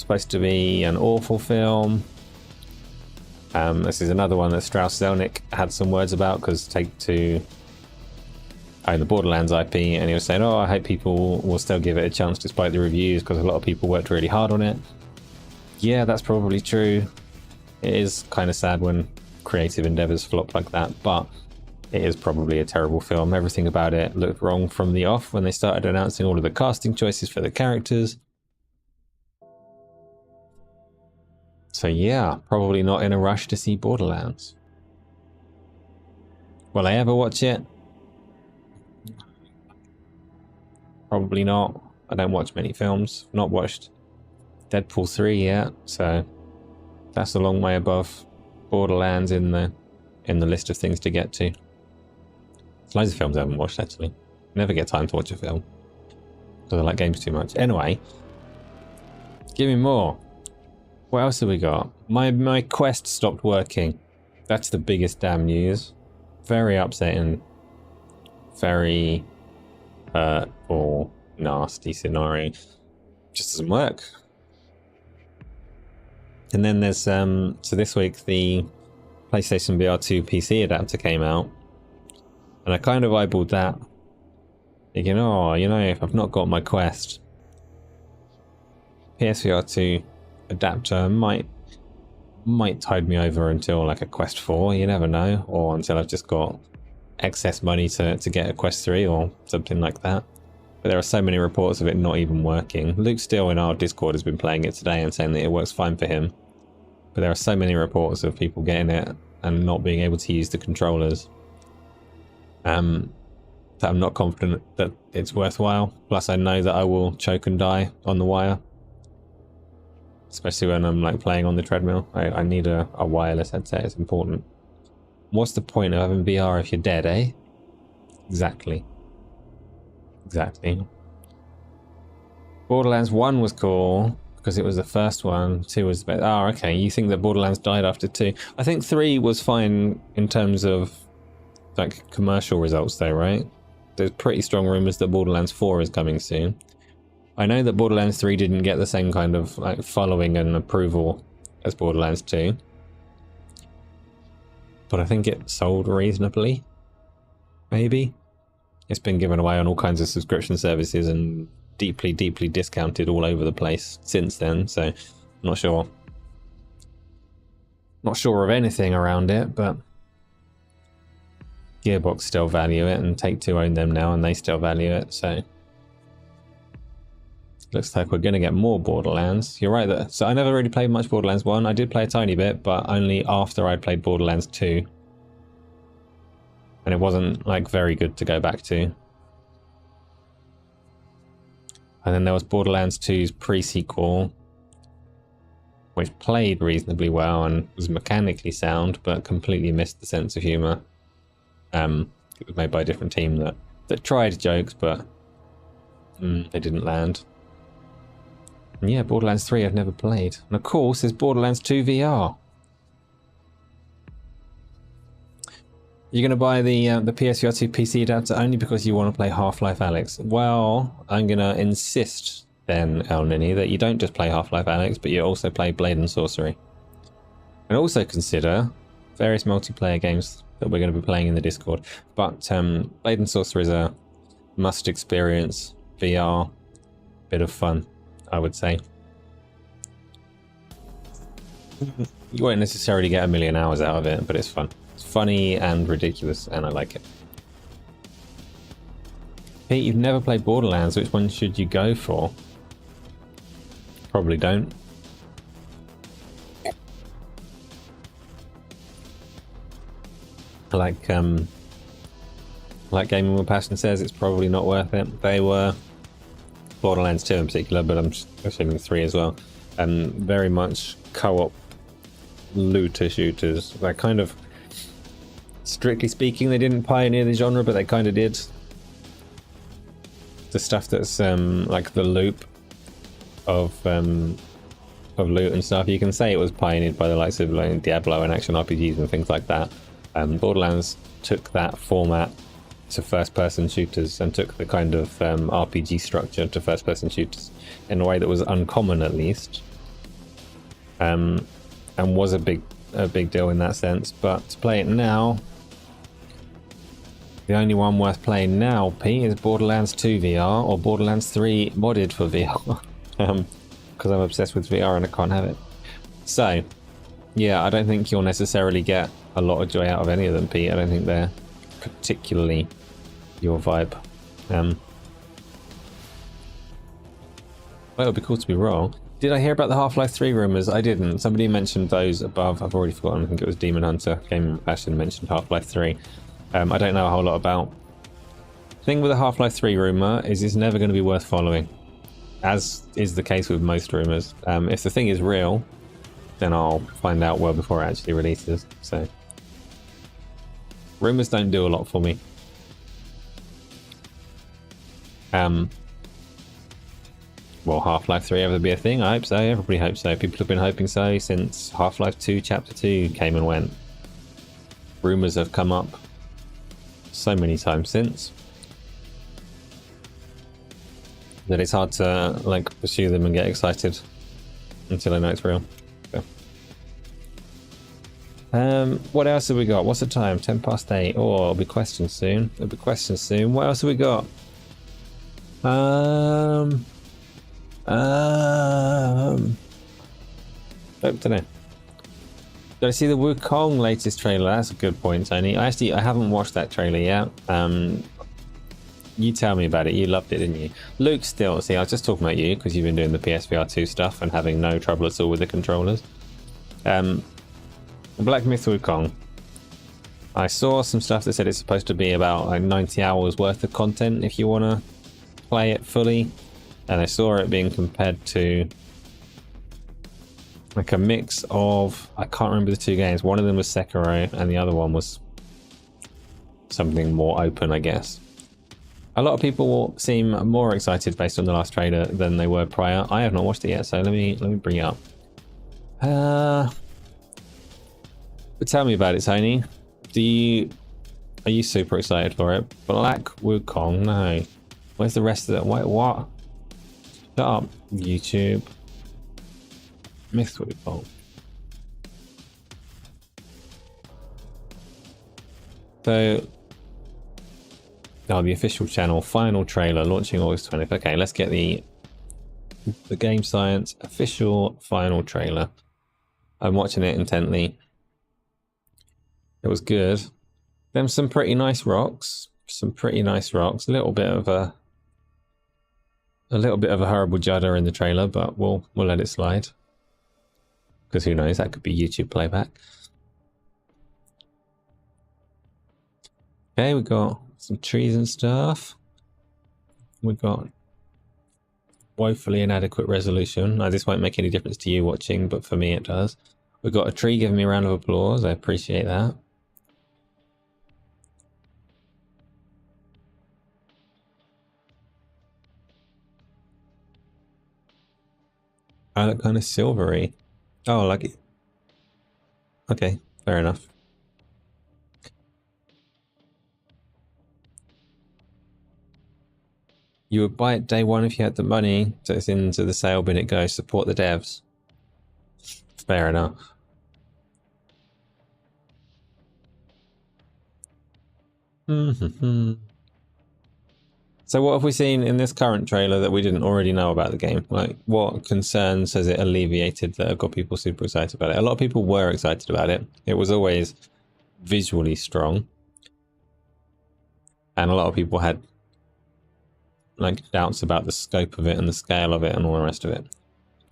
supposed to be an awful film. This is another one that Strauss Zelnick had some words about, because Take-Two own the Borderlands IP, and he was saying, oh, I hope people will still give it a chance despite the reviews, because a lot of people worked really hard on it. Yeah, that's probably true. It is kind of sad when creative endeavors flop like that, but it is probably a terrible film. Everything about it looked wrong from the off when they started announcing all of the casting choices for the characters. So yeah, probably not in a rush to see Borderlands. Will I ever watch it? Probably not. I don't watch many films. I've not watched Deadpool 3 yet, so that's a long way above Borderlands in the list of things to get to. There's loads of films I haven't watched, actually. Never get time to watch a film because I like games too much. Anyway, give me more. What else have we got? My Quest stopped working. That's the biggest damn news. Very upsetting. Very or nasty scenario. Just doesn't work. And then there's so this week the PlayStation VR 2 PC adapter came out, and I kind of eyeballed that, thinking, oh, you know, if I've not got my Quest, PSVR 2 adapter might tide me over until like a Quest 4, you never know, or until I've just got excess money to get a Quest 3 or something like that. But there are so many reports of it not even working. Luke Steele in our Discord has been playing it today and saying that it works fine for him, but there are so many reports of people getting it and not being able to use the controllers that I'm not confident that it's worthwhile. Plus I know that I will choke and die on the wire, especially when I'm like playing on the treadmill. I need a wireless headset. It's important. What's the point of having VR if you're dead, eh? Exactly. Borderlands 1 was cool because it was the first one. 2 was the best. Oh, okay. You think that Borderlands died after 2? I think 3 was fine in terms of like commercial results though, right? There's pretty strong rumors that Borderlands 4 is coming soon. I know that Borderlands 3 didn't get the same kind of like following and approval as Borderlands 2, but I think it sold reasonably. Maybe. It's been given away on all kinds of subscription services and deeply discounted all over the place since then, so I'm not sure of anything around it, but Gearbox still value it and Take-Two own them now and they still value it, so looks like we're going to get more Borderlands. You're right there. So I never really played much Borderlands 1. I did play a tiny bit, but only after I played Borderlands 2. And it wasn't like very good to go back to. And then there was Borderlands 2's pre-sequel, which played reasonably well and was mechanically sound, but completely missed the sense of humour. It was made by a different team that tried jokes, but they didn't land. And yeah, Borderlands 3 I've never played. And of course, there's Borderlands 2 VR. You're going to buy the PSVR 2 PC adapter only because you want to play Half-Life Alyx. Well, I'm going to insist then, El Nini, that you don't just play Half-Life Alyx, but you also play Blade and Sorcery. And also consider various multiplayer games that we're going to be playing in the Discord. But Blade and Sorcery is a must experience VR, bit of fun, I would say. You won't necessarily get a million hours out of it, but it's fun. It's funny and ridiculous, and I like it. Pete, you've never played Borderlands. Which one should you go for? Probably don't. Like Gaming with Passion says, it's probably not worth it. They were, Borderlands 2 in particular, but I'm assuming 3 as well, very much co-op looter shooters. They're kind of, strictly speaking, they didn't pioneer the genre, but they kind of did. The stuff that's like the loop of loot and stuff, you can say it was pioneered by the likes of like Diablo and action RPGs and things like that. Borderlands took that format to first-person shooters and took the kind of RPG structure to first-person shooters in a way that was uncommon, at least. and was a big deal in that sense. But to play it now, the only one worth playing now, Pete, is Borderlands 2 VR or Borderlands 3 modded for VR. Because I'm obsessed with VR and I can't have it. So, yeah, I don't think you'll necessarily get a lot of joy out of any of them, Pete. I don't think they're particularly your vibe. Well, it would be cool to be wrong. Did I hear about the Half-Life 3 rumours? I didn't. Somebody mentioned those above. I've already forgotten. I think it was Demon Hunter. Gaming Arcadia mentioned Half-Life 3. I don't know a whole lot about. The thing with the Half-Life 3 rumour is it's never going to be worth following, as is the case with most rumours. If the thing is real, then I'll find out well before it actually releases. So, rumours don't do a lot for me. Will Half-Life 3 ever be a thing? I hope so. Everybody hopes so. People have been hoping so since Half-Life 2 Chapter 2 came and went. Rumours have come up so many times since that it's hard to like pursue them and get excited until I know it's real. So. What else have we got? What's the time? 10 past 8. Oh, it'll be questions soon. It'll be questions soon. What else have we got? I don't know. Did I see the Wukong latest trailer? That's a good point, Tony. I haven't watched that trailer yet. You tell me about it. You loved it, didn't you? Luke still. See, I was just talking about you because you've been doing the PSVR 2 stuff and having no trouble at all with the controllers. Black Myth Wukong. I saw some stuff that said it's supposed to be about like 90 hours worth of content if you want to play it fully. And I saw it being compared to like a mix of, I can't remember the two games. One of them was Sekiro and the other one was something more open, I guess. A lot of people seem more excited based on the last trailer than they were prior. I have not watched it yet, so let me bring it up. But tell me about it, Tony. Are you super excited for it? Black Wukong, no. Where's the rest of it? Wait, what? Shut up, YouTube. Myth Wukong. So, the official channel, final trailer, launching August 20th. Okay, let's get the Game Science official final trailer. I'm watching it intently. It was good. Them some pretty nice rocks. Some pretty nice rocks. A little bit of a horrible judder in the trailer, but we'll let it slide. Because who knows, that could be YouTube playback. Okay, we got some trees and stuff. We got woefully inadequate resolution. Now, this won't make any difference to you watching, but for me it does. We've got a tree giving me a round of applause. I appreciate that. I look kind of silvery. Oh, like it. Okay, fair enough. You would buy it day one if you had the money, so it's into the sale bin it goes. Support the devs. Fair enough. So what have we seen in this current trailer that we didn't already know about the game? Like, what concerns has it alleviated that have got people super excited about it? A lot of people were excited about it. It was always visually strong. And a lot of people had like doubts about the scope of it and the scale of it and all the rest of it.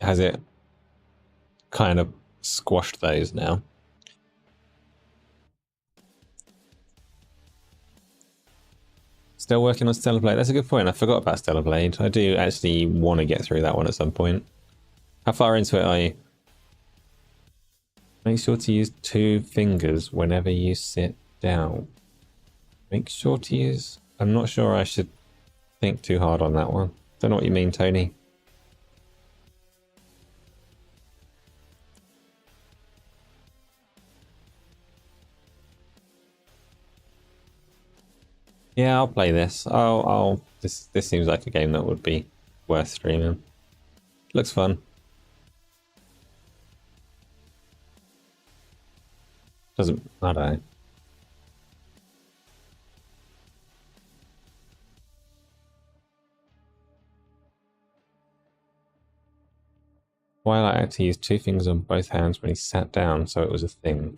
Has it kind of squashed those now? Still working on Stellar Blade. That's a good point. I forgot about Stellar Blade. I do actually want to get through that one at some point. How far into it are you? Make sure to use 2 fingers whenever you sit down. Make sure to use... I'm not sure I should think too hard on that one. Don't know what you mean, Tony. Yeah, I'll play this. This seems like a game that would be worth streaming. Looks fun. Doesn't, I don't know. Twilight actually used 2 fingers on both hands when he sat down, so it was a thing.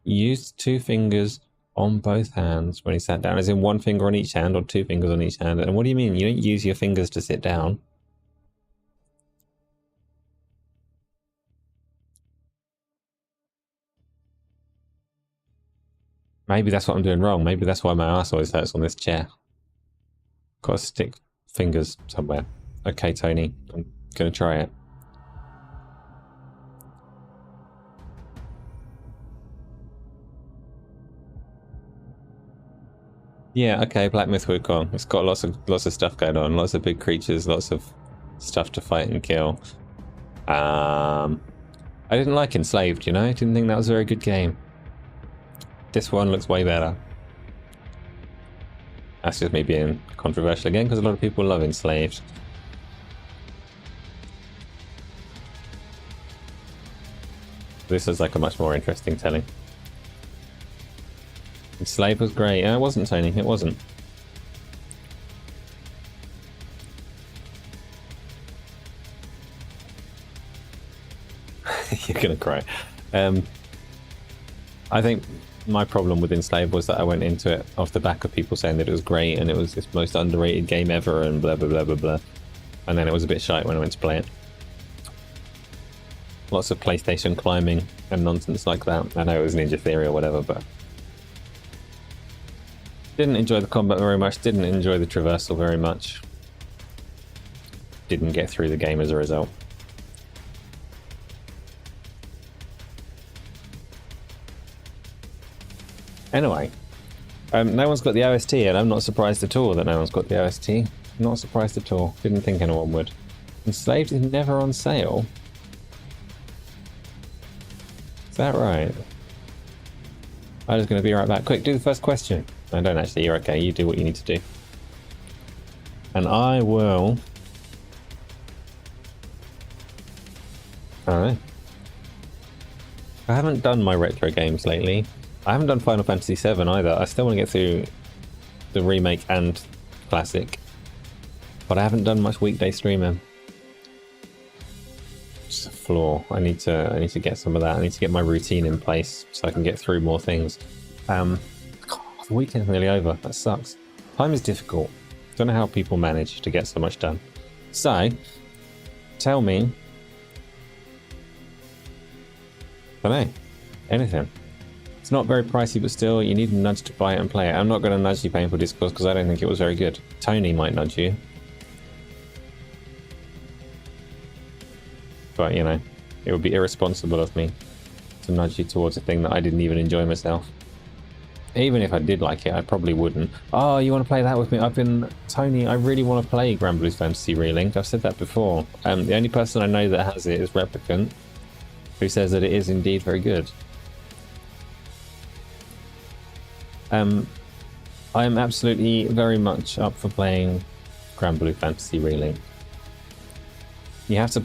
Used 2 fingers on both hands when he sat down, as in 1 finger on each hand or 2 fingers on each hand. And what do you mean? You don't use your fingers to sit down. Maybe that's what I'm doing wrong. Maybe that's why my ass always hurts on this chair. Got to stick fingers somewhere. Okay, Tony, I'm gonna try it. Yeah, okay, Black Myth Wukong. It's got lots of stuff going on, lots of big creatures, lots of stuff to fight and kill. I didn't like Enslaved, you know? I didn't think that was a very good game. This one looks way better. That's just me being controversial again, because a lot of people love Enslaved. This is like a much more interesting telling. Enslaved was great. It wasn't, Tony. It wasn't. You're gonna cry. I think my problem with Enslaved was that I went into it off the back of people saying that it was great and it was this most underrated game ever and blah blah blah blah blah. And then it was a bit shite when I went to play it. Lots of PlayStation climbing and nonsense like that. I know it was Ninja Theory or whatever, but didn't enjoy the combat very much, didn't enjoy the traversal very much. Didn't get through the game as a result. Anyway, no one's got the OST and I'm not surprised at all that no one's got the OST. Not surprised at all. Didn't think anyone would. Enslaved is never on sale. Is that right? I'm just going to be right back. Quick, do the first question. No, don't actually. You're okay. You do what you need to do. And I will... Alright. I haven't done my retro games lately. I haven't done Final Fantasy VII either. I still want to get through the remake and classic. But I haven't done much weekday streaming. Just a flaw. I need to get some of that. I need to get my routine in place so I can get through more things. God, the weekend's nearly over. That sucks. Time is difficult. Don't know how people manage to get so much done. So, tell me. I don't know. Anything. It's not very pricey, but still, you need a nudge to buy it and play it. I'm not going to nudge you Painful Discourse because I don't think it was very good. Tony might nudge you. But, you know, it would be irresponsible of me to nudge you towards a thing that I didn't even enjoy myself. Even if I did like it, I probably wouldn't. Oh, you want to play that with me? Tony, I really want to play Grand Blues Fantasy Relink. I've said that before. The only person I know that has it is Replicant, who says that it is indeed very good. I am absolutely very much up for playing Grand Blue Fantasy Relink. You have to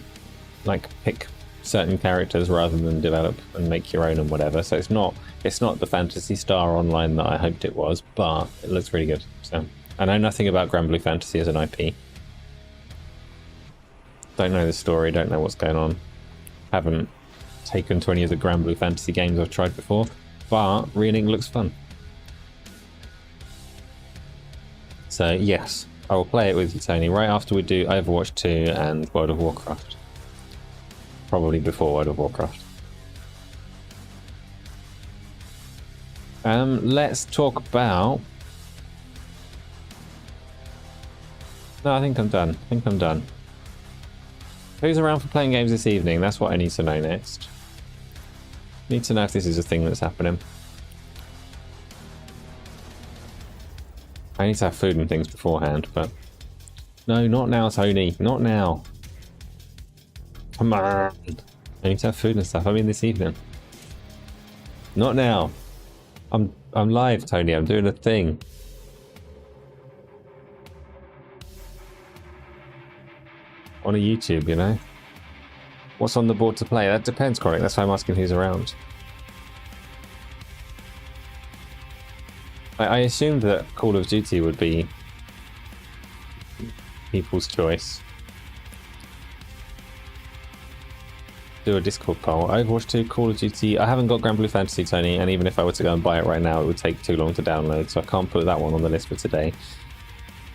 like pick certain characters rather than develop and make your own and whatever. So it's not the Phantasy Star Online that I hoped it was, but it looks really good. So I know nothing about Grand Blue Fantasy as an IP. Don't know the story, don't know what's going on. Haven't taken to any of the Grand Blue Fantasy games I've tried before, but Relink looks fun. So yes, I will play it with you, Tony, right after we do Overwatch 2 and World of Warcraft. Probably before World of Warcraft. Let's talk about... No, I think I'm done. Who's around for playing games this evening? That's what I need to know next. Need to know if this is a thing that's happening. I need to have food and things beforehand, but... No, not now, Tony. Not now. Come on. I need to have food and stuff. I mean this evening. Not now. I'm live, Tony. I'm doing a thing. On a YouTube, you know? What's on the board to play? That depends, correct? That's why I'm asking who's around. I assumed that Call of Duty would be people's choice. Do a Discord poll. Overwatch 2, Call of Duty. I haven't got Grand Blue Fantasy, Tony, and even if I were to go and buy it right now, it would take too long to download, so I can't put that one on the list for today.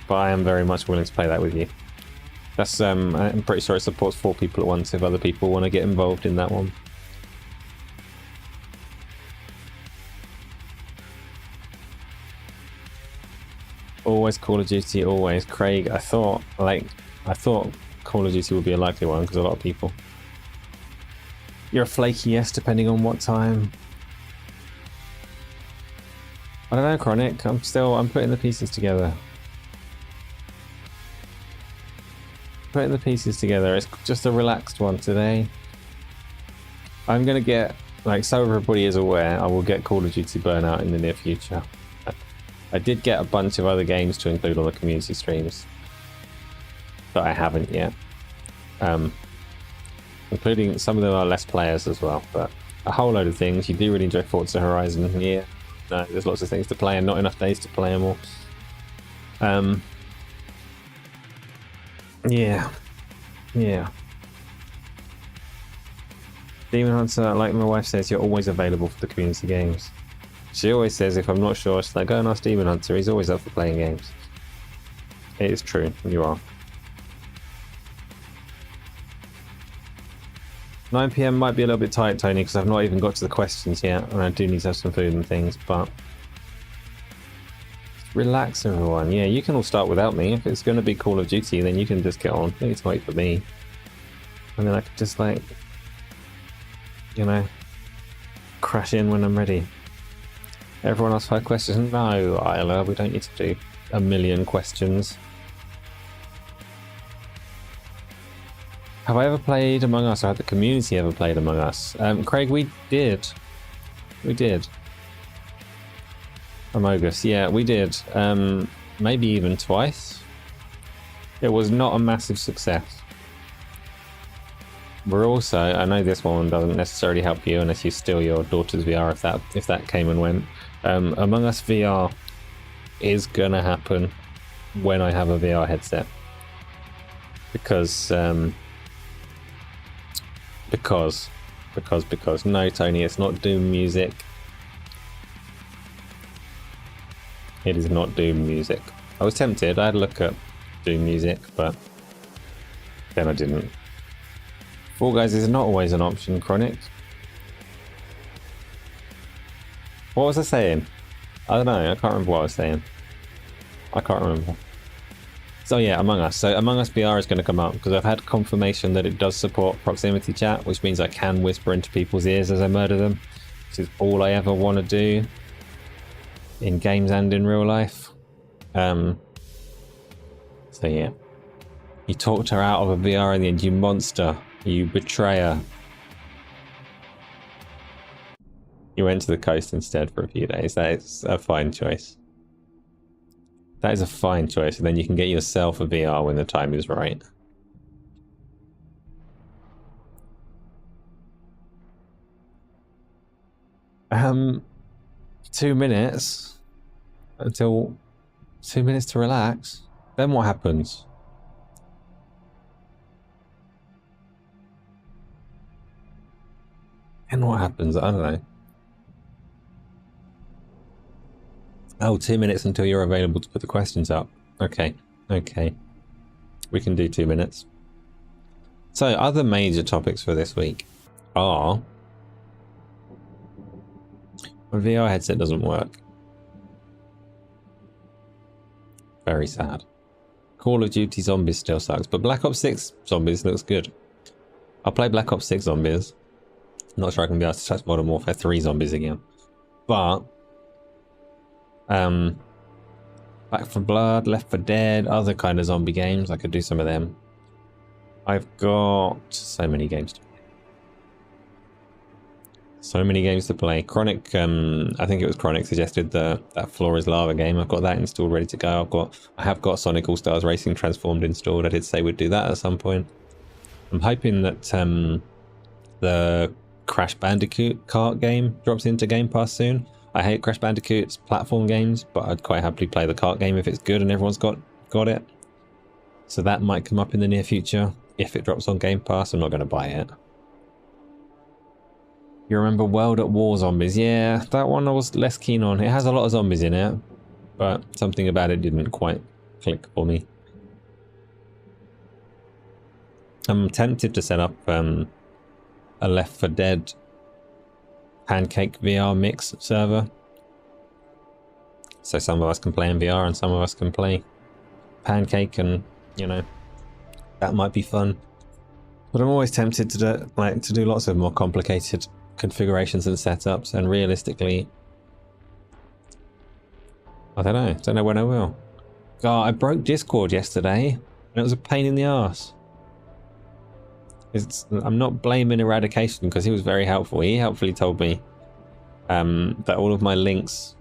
But I am very much willing to play that with you. That's I'm pretty sure it supports 4 people at once if other people want to get involved in that one. Always Call of Duty, always. Craig, I thought Call of Duty would be a likely one because a lot of people. You're a flaky yes, depending on what time. I don't know, Chronic. I'm putting the pieces together. Putting the pieces together. It's just a relaxed one today. I'm gonna get, like, so everybody is aware, I will get Call of Duty Burnout in the near future. I did get a bunch of other games to include on the community streams, but I haven't yet. Including some of them are less players as well, but a whole load of things. You do really enjoy Forza Horizon, yeah. No, there's lots of things to play and not enough days to play them all. Yeah. Demon Hunter, like my wife says, you're always available for the community games. She always says if I'm not sure, she's like, go and ask Demon Hunter, he's always up for playing games. It is true, you are. 9 PM might be a little bit tight, Tony, because I've not even got to the questions yet, and I do need to have some food and things, but... Relax, everyone. Yeah, you can all start without me. If it's going to be Call of Duty, then you can just get on. Maybe it's wait for me. And then I can just, like... You know... Crash in when I'm ready. Everyone else 5 questions? No, Isla, we don't need to do a million questions. Have I ever played Among Us, or had the community ever played Among Us? Craig, we did. We did. Among Us, yeah, we did. Maybe even twice. It was not a massive success. We're also, I know this one doesn't necessarily help you unless you steal your daughter's VR if that came and went. Among Us VR is gonna happen when I have a VR headset. Because no, Tony, it's not Doom music. It is not Doom music. I was tempted, I had a look at Doom music, but then I didn't. Fall Guys is not always an option, Chronic. What was I saying? I don't know, I can't remember what I was saying. I can't remember. So yeah, Among Us. So Among Us VR is going to come up because I've had confirmation that it does support proximity chat, which means I can whisper into people's ears as I murder them, which is all I ever want to do in games and in real life. So yeah. You talked her out of a VR in the end, you monster. You betrayer. You went to the coast instead for a few days. That is a fine choice. That is a fine choice, and then you can get yourself a VR when the time is right. Um, 2 minutes until 2 minutes to relax. Then what happens? And what happens? I don't know. Oh, 2 minutes until you're available to put the questions up. Okay, okay. We can do 2 minutes. So, other major topics for this week are... A VR headset doesn't work. Very sad. Call of Duty Zombies still sucks, but Black Ops 6 Zombies looks good. I'll play Black Ops 6 Zombies. Not sure I can be able to touch Modern Warfare 3 Zombies again. But... Back 4 Blood, Left 4 Dead, other kind of zombie games, I could do some of them. I've got so many games to play. So many games to play. Chronic, I think it was Chronic suggested that Floor is Lava game. I've got that installed, ready to go. I have got Sonic All Stars Racing Transformed installed. I did say we'd do that at some point. I'm hoping that the Crash Bandicoot kart game drops into Game Pass soon. I hate Crash Bandicoot's platform games, but I'd quite happily play the kart game if it's good and everyone's got it. So that might come up in the near future. If it drops on Game Pass, I'm not going to buy it. You remember World at War Zombies? Yeah, that one I was less keen on. It has a lot of zombies in it, but something about it didn't quite click for me. I'm tempted to set up a Left 4 Dead Pancake VR mix server. So some of us can play in VR and some of us can play Pancake, and you know, that might be fun. But I'm always tempted to do lots of more complicated configurations and setups, and realistically, I don't know when I will. God, I broke Discord yesterday and it was a pain in the ass. I'm not blaming Eradication because he was very helpful. He helpfully told me that all of my links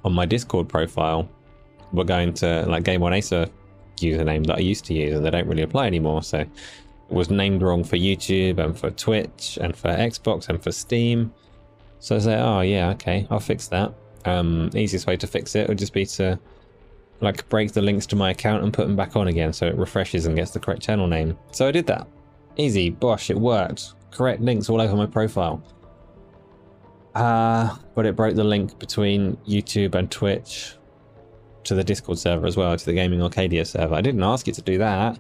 on my Discord profile were going to like Q&Asa username that I used to use, and they don't really apply anymore. So it was named wrong for YouTube and for Twitch and for Xbox and for Steam. So I was like, oh yeah, okay, I'll fix that. Easiest way to fix it would just be to like break the links to my account and put them back on again so it refreshes and gets the correct channel name. So I did that. Easy, bosh, it worked. Correct links all over my profile. But it broke the link between YouTube and Twitch to the Discord server as well, to the Gaming Arcadia server. I didn't ask it to do that.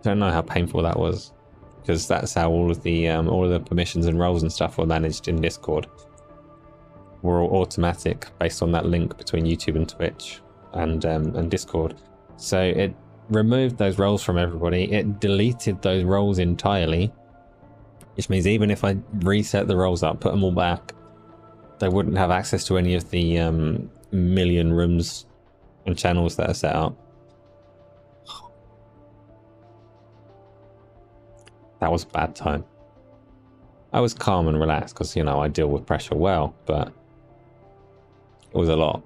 Don't know how painful that was, because that's how all of the permissions and roles and stuff were managed in Discord. Were all automatic based on that link between YouTube and Twitch and Discord. So it removed those roles from everybody. It deleted those roles entirely, which means even if I reset the roles up, put them all back, they wouldn't have access to any of the million rooms and channels that are set up. That was a bad time. I was calm and relaxed because, you know, I deal with pressure well, but it was a lot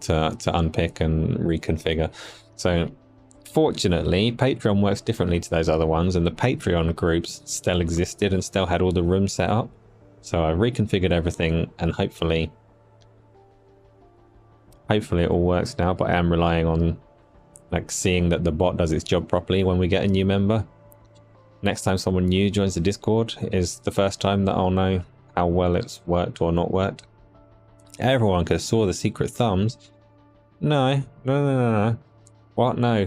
to unpick and reconfigure. So fortunately, Patreon works differently to those other ones, and the Patreon groups still existed and still had all the rooms set up. So I reconfigured everything, and hopefully it all works now, but I am relying on like seeing that the bot does its job properly when we get a new member. Next time someone new joins the Discord is the first time that I'll know how well it's worked or not worked. Everyone could have saw the secret thumbs. No. What? No.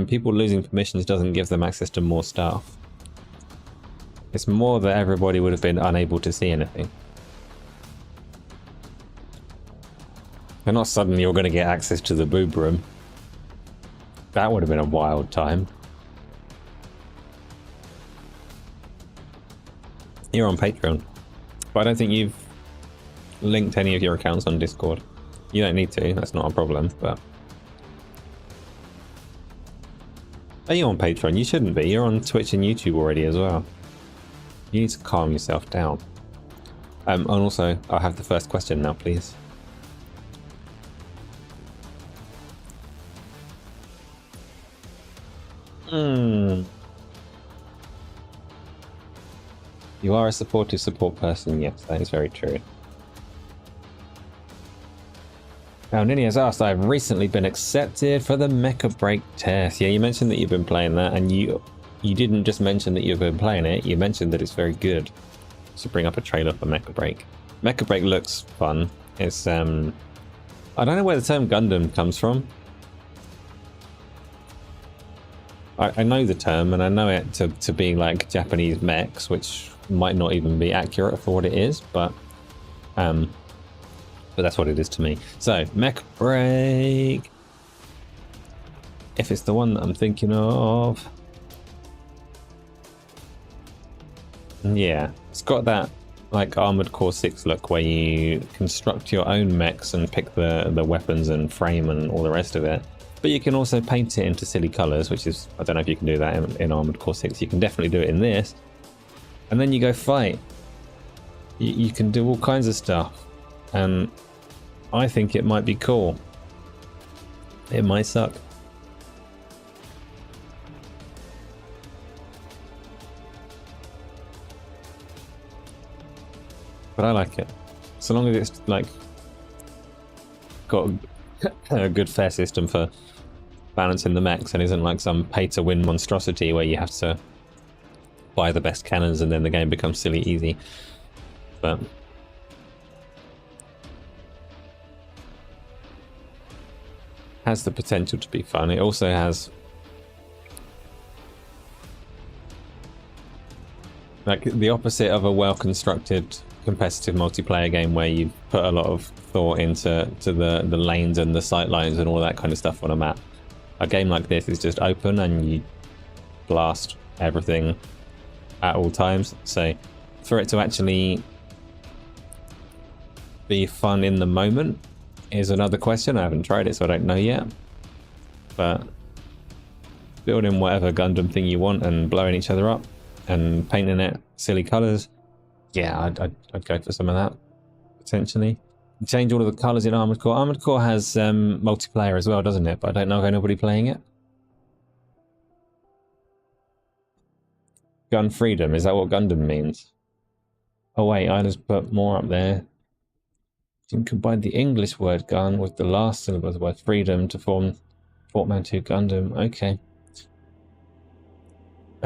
People losing permissions doesn't give them access to more stuff. It's more that everybody would have been unable to see anything. And not suddenly you're going to get access to the boob room. That would have been a wild time. You're on Patreon, but I don't think you've linked any of your accounts on Discord. You don't need to, that's not a problem, but... Are you on Patreon? You shouldn't be. You're on Twitch and YouTube already as well. You need to calm yourself down. And also, I'll have the first question now, please. You are a supportive support person, yes, that is very true. Now, Nini has asked, I've recently been accepted for the Mecha Break test. Yeah, you mentioned that you've been playing that, and you didn't just mention that you've been playing it, you mentioned that it's very good. So bring up a trailer for Mecha Break. Mecha Break looks fun. It's, I don't know where the term Gundam comes from. I know the term, and I know it to be like Japanese mechs, which might not even be accurate for what it is, but that's what it is to me. So, Mecha Break. If it's the one that I'm thinking of. Yeah, it's got that like Armored Core 6 look where you construct your own mechs and pick the weapons and frame and all the rest of it. But you can also paint it into silly colours, which is, I don't know if you can do that in Armored Core 6. You can definitely do it in this. And then you go fight. You can do all kinds of stuff. And I think it might be cool. It might suck. But I like it. So long as it's like got a good fair system for balancing the mechs and isn't like some pay-to-win monstrosity where you have to buy the best cannons and then the game becomes silly easy. But has the potential to be fun. It also has like the opposite of a well-constructed competitive multiplayer game where you put a lot of thought into the lanes and the sight lines and all that kind of stuff on a map. A game like this is just open and you blast everything at all times. So for it to actually be fun in the moment is another question. I haven't tried it, so I don't know yet. But building whatever Gundam thing you want and blowing each other up and painting it silly colours, yeah, I'd go for some of that, potentially. Change all of the colours in Armored Core. Armored Core has multiplayer as well, doesn't it? But I don't know of anybody playing it. Gun freedom, is that what Gundam means? Oh wait, I just put more up there. You can combine the English word gun with the last syllable of the word freedom to form portmanteau Gundam. Okay.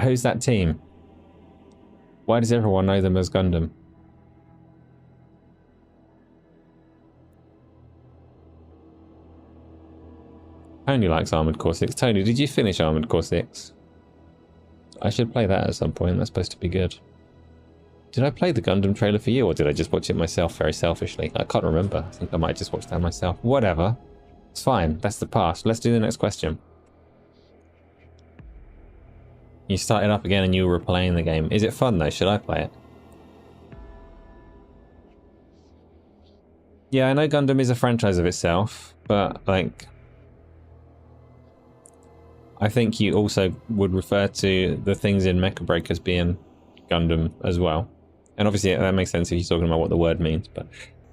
Who's that team? Why does everyone know them as Gundam? Tony likes Armored Core 6. Tony, did you finish Armored Core 6? I should play that at some point. That's supposed to be good. Did I play the Gundam trailer for you, or did I just watch it myself very selfishly? I can't remember. I think I might just watch that myself. Whatever. It's fine. That's the past. Let's do the next question. You started up again and you were replaying the game. Is it fun though? Should I play it? Yeah, I know Gundam is a franchise of itself, but like, I think you also would refer to the things in Mecha Break as being Gundam as well. And obviously that makes sense if you're talking about what the word means, but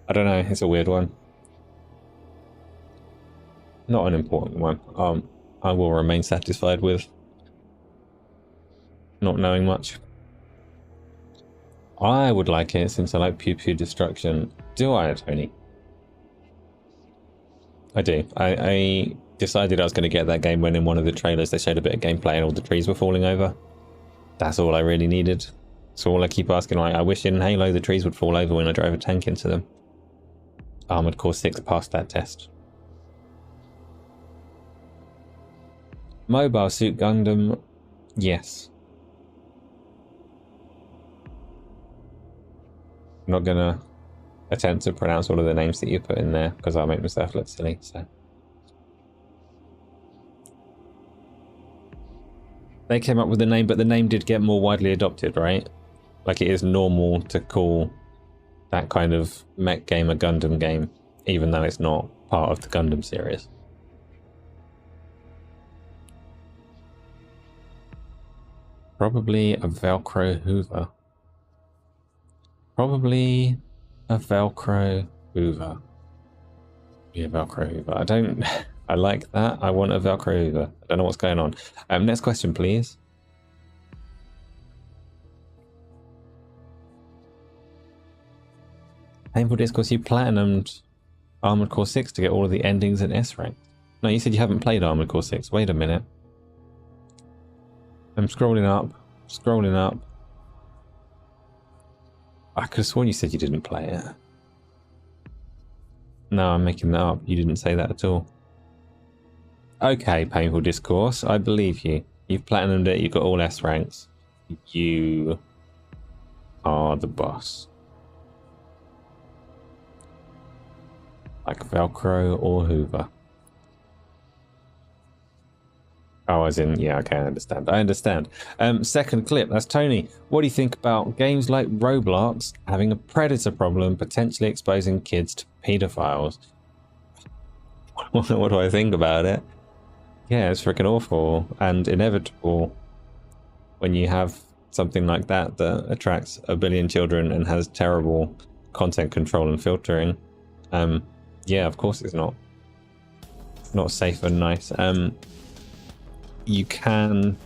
I don't know, it's a weird one. Not an important one. I will remain satisfied with not knowing much. I would like it since I like Pew Pew Destruction. Do I, Tony? I do. I decided I was going to get that game when in one of the trailers they showed a bit of gameplay and all the trees were falling over. That's all I really needed. So all I keep asking, like, I wish in Halo the trees would fall over when I drove a tank into them. Armored Core 6 passed that test. Mobile Suit Gundam, yes. I'm not gonna attempt to pronounce all of the names that you put in there because I'll make myself look silly, so. They came up with the name, but the name did get more widely adopted, right? Like it is normal to call that kind of mech game a Gundam game, even though it's not part of the Gundam series. Probably a Velcro Hoover. Probably a Velcro Hoover. Yeah, Velcro Hoover. I don't... I like that. I want a Velcro Hoover. I don't know what's going on. Next question, please. Painful Discourse, you platinumed Armored Core 6 to get all of the endings in S rank. No, you said you haven't played Armored Core 6. Wait a minute. I'm scrolling up. Scrolling up. I could have sworn you said you didn't play it. No, I'm making that up. You didn't say that at all. Okay, Painful Discourse. I believe you. You've platinumed it. You've got all S ranks. You are the boss. Like Velcro or Hoover. Oh, as in, yeah, okay, I understand. I understand. Second clip, that's Tony. What do you think about games like Roblox having a predator problem, potentially exposing kids to pedophiles? What do I think about it? Yeah, it's freaking awful and inevitable when you have something like that that attracts a billion children and has terrible content control and filtering. Yeah, of course it's not safe and nice. You can...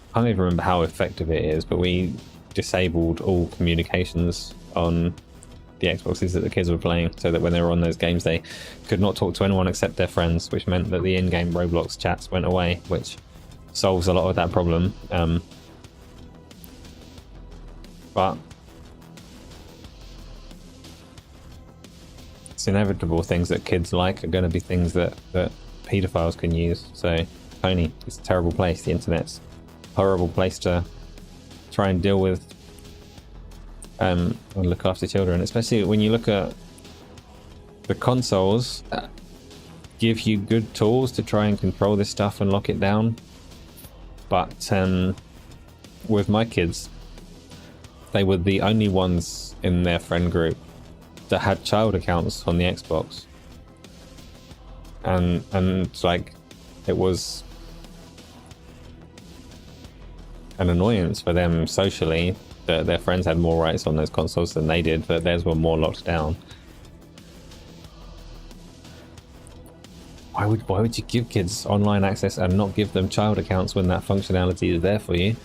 I can't even remember how effective it is, but we disabled all communications on the Xboxes that the kids were playing, so that when they were on those games they could not talk to anyone except their friends, which meant that the in-game Roblox chats went away, which solves a lot of that problem. But it's inevitable. Things that kids like are going to be things that pedophiles can use. So Tony, it's a terrible place. The internet's a horrible place to try and deal with and look after children, especially when you look at the consoles that give you good tools to try and control this stuff and lock it down. But with my kids, they were the only ones in their friend group that had child accounts on the Xbox, and like, it was an annoyance for them socially that their friends had more rights on those consoles than they did, that theirs were more locked down. Why would you give kids online access and not give them child accounts when that functionality is there for you?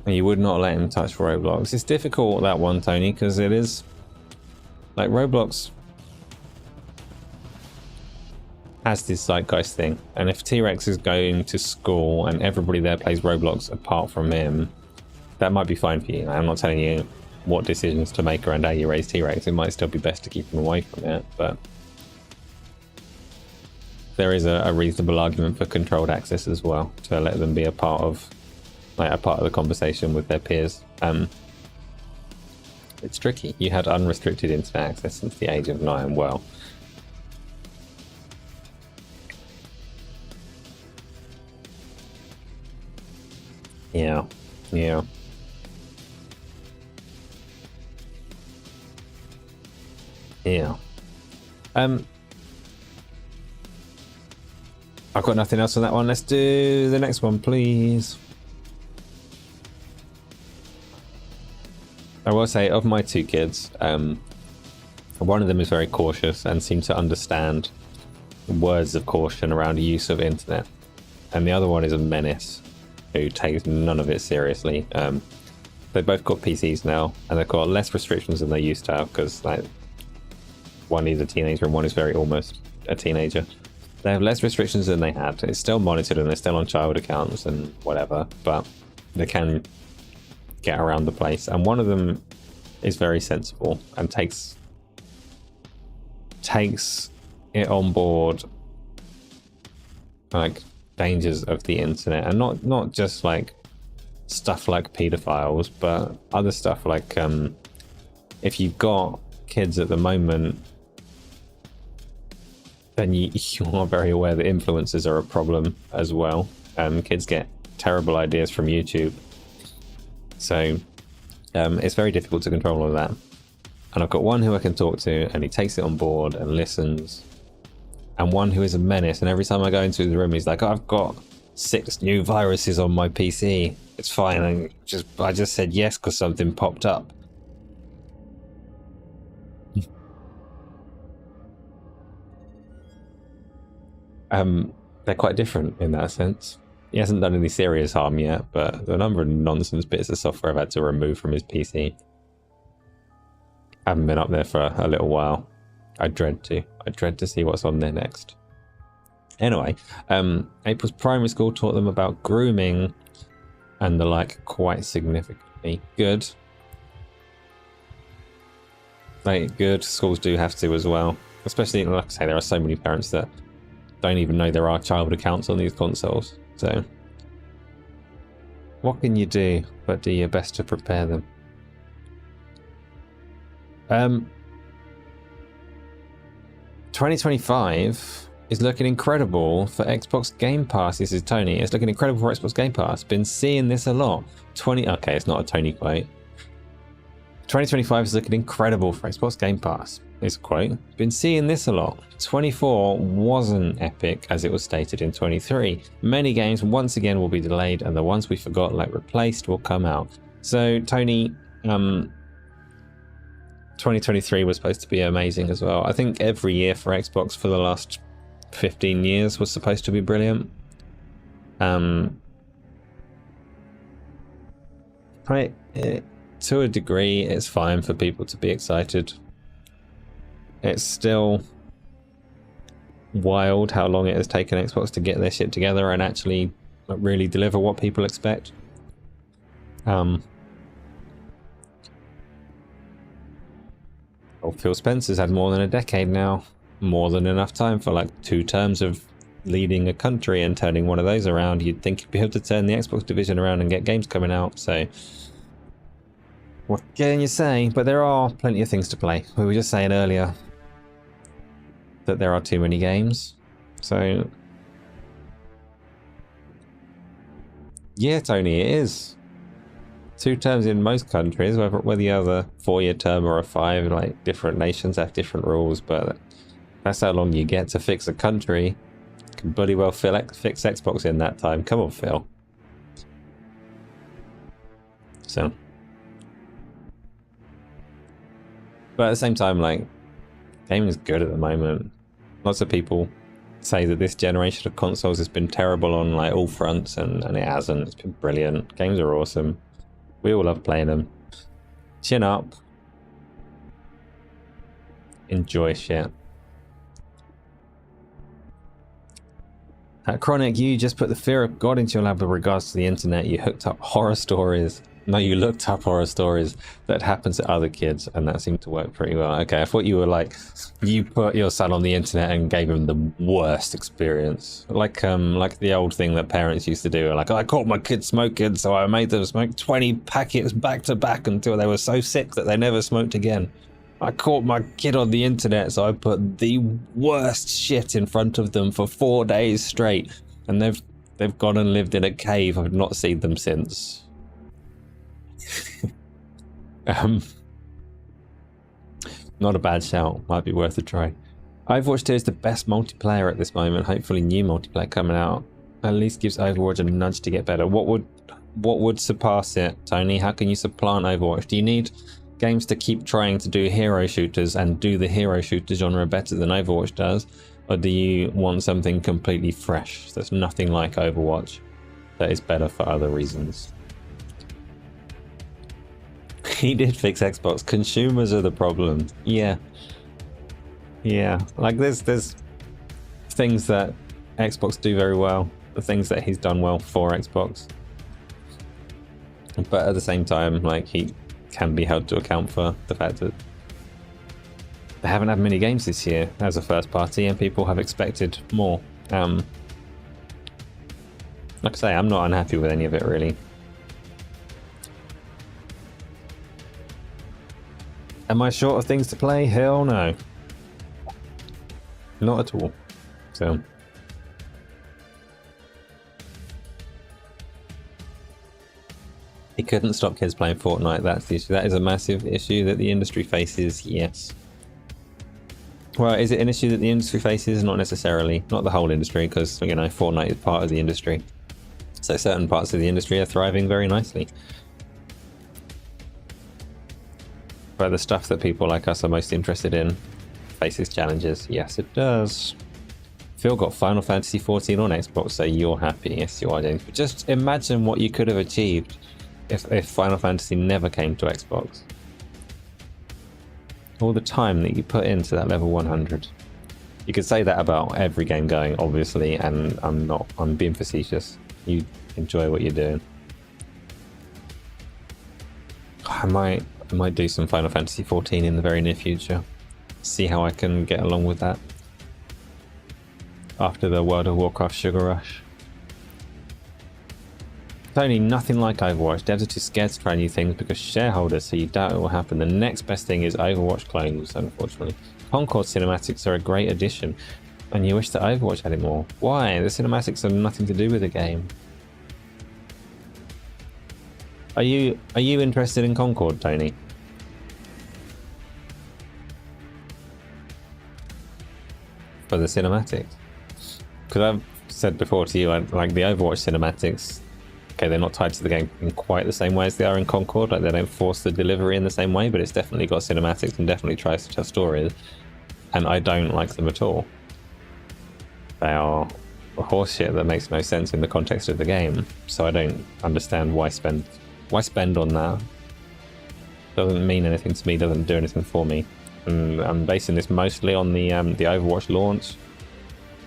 And you would not let him touch Roblox. It's difficult, that one, Tony, because it is like Roblox has this zeitgeist thing, and if T-Rex is going to school and everybody there plays Roblox apart from him, that might be fine for you. I'm not telling you what decisions to make around how you raise T-Rex. It might still be best to keep him away from it, but there is a reasonable argument for controlled access as well, to let them be a part of the conversation with their peers. It's tricky. You had unrestricted internet access since the age of 9. Well, yeah. I've got nothing else on that one. Let's do the next one, please. I will say, of my two kids, one of them is very cautious and seems to understand words of caution around the use of internet, and the other one is a menace who takes none of it seriously. They've both got PCs now, and they've got less restrictions than they used to have, because like, one is a teenager and one is very almost a teenager. They have less restrictions than they had. It's still monitored and they're still on child accounts and whatever, but they can get around the place. And one of them is very sensible and takes it on board, like, dangers of the internet, and not just like stuff like pedophiles, but other stuff like if you've got kids at the moment, then you are very aware that influencers are a problem as well. Kids get terrible ideas from YouTube, so it's very difficult to control all of that. And I've got one who I can talk to and he takes it on board and listens, and one who is a menace, and every time I go into his room he's like, oh, I've got 6 new viruses on my PC, it's fine, I just said yes because something popped up. They're quite different in that sense. He hasn't done any serious harm yet, but the number of nonsense bits of software I've had to remove from his PC. I haven't been up there for a little while. I dread to see what's on there next. Anyway, April's primary school taught them about grooming and the like quite significantly. Good. Like, good. Schools do have to as well. Especially, like I say, there are so many parents that don't even know there are child accounts on these consoles. So, what can you do but do your best to prepare them? 2025 is looking incredible for Xbox Game Pass. This is Tony. It's looking incredible for Xbox Game Pass. Been seeing this a lot. Okay, it's not a Tony quote. 2025 is looking incredible for Xbox Game Pass. It's a quote. Been seeing this a lot. 24 wasn't epic as it was stated in 23. Many games once again will be delayed, and the ones we forgot, like replaced, will come out. So Tony, 2023 was supposed to be amazing as well. I think every year for Xbox for the last 15 years was supposed to be brilliant. To a degree, it's fine for people to be excited. It's still wild how long it has taken Xbox to get their shit together and actually really deliver what people expect. Phil Spencer's had more than a decade now, more than enough time for like 2 terms of leading a country and turning one of those around. You'd think you'd be able to turn the Xbox division around and get games coming out, so what can you say? But there are plenty of things to play. We were just saying earlier that there are too many games, so yeah, Tony, it is 2 terms in most countries, whether you have a 4-year term or a 5, like different nations have different rules, but that's how long you get to fix a country. Can bloody well fix Xbox in that time. Come on, Phil. So, but at the same time, like, gaming is good at the moment. Lots of people say that this generation of consoles has been terrible on like all fronts, and it hasn't. It's been brilliant. Games are awesome. We all love playing them. Chin up. Enjoy shit. Chronic, you just put the fear of God into your lab with regards to the internet. You hooked up horror stories. No, you looked up horror stories that happened to other kids, and that seemed to work pretty well. Okay, I thought you were like, you put your son on the internet and gave him the worst experience. Like the old thing that parents used to do. Like, I caught my kids smoking, so I made them smoke 20 packets back to back until they were so sick that they never smoked again. I caught my kid on the internet, so I put the worst shit in front of them for 4 days straight, and they've gone and lived in a cave. I've not seen them since. Not a bad shout. Might be worth a try. Overwatch 2 is the best multiplayer at this moment. Hopefully, new multiplayer coming out at least gives Overwatch a nudge to get better. What would surpass it, Tony? How can you supplant Overwatch? Do you need games to keep trying to do hero shooters and do the hero shooter genre better than Overwatch does, or do you want something completely fresh that's nothing like Overwatch that is better for other reasons? He did fix Xbox. Consumers are the problem. Yeah. Like there's things that Xbox do very well, the things that he's done well for Xbox, but at the same time, like, he can be held to account for the fact that they haven't had many games this year as a first party, and people have expected more. Like I say, I'm not unhappy with any of it, really. Am I short of things to play? Hell no. Not at all. So, he couldn't stop kids playing Fortnite. That's the issue. That is a massive issue that the industry faces, yes. Well, is it an issue that the industry faces? Not necessarily. Not the whole industry, because, you know, Fortnite is part of the industry. So certain parts of the industry are thriving very nicely. But the stuff that people like us are most interested in faces challenges. Yes, it does. Phil got Final Fantasy XIV on Xbox, so you're happy. Yes, you are, James. But just imagine what you could have achieved if Final Fantasy never came to Xbox. All the time that you put into that level 100. You could say that about every game going, obviously, and I'm being facetious. You enjoy what you're doing. I might do some Final Fantasy XIV in the very near future. See how I can get along with that after the World of Warcraft sugar rush. Tony, nothing like Overwatch. Devs are too scared to try new things because shareholders, so you doubt it will happen. The next best thing is Overwatch clones, unfortunately. Concord cinematics are a great addition, and you wish that Overwatch had it more. Why? The cinematics have nothing to do with the game. Are you interested in Concord, Tony? For the cinematics? Because I've said before to you, like the Overwatch cinematics, okay, they're not tied to the game in quite the same way as they are in Concord. Like, they don't force the delivery in the same way, but it's definitely got cinematics and definitely tries to tell stories. And I don't like them at all. They are horseshit that makes no sense in the context of the game. So I don't understand why spend on that. Doesn't mean anything to me, doesn't do anything for me. And I'm basing this mostly on the Overwatch launch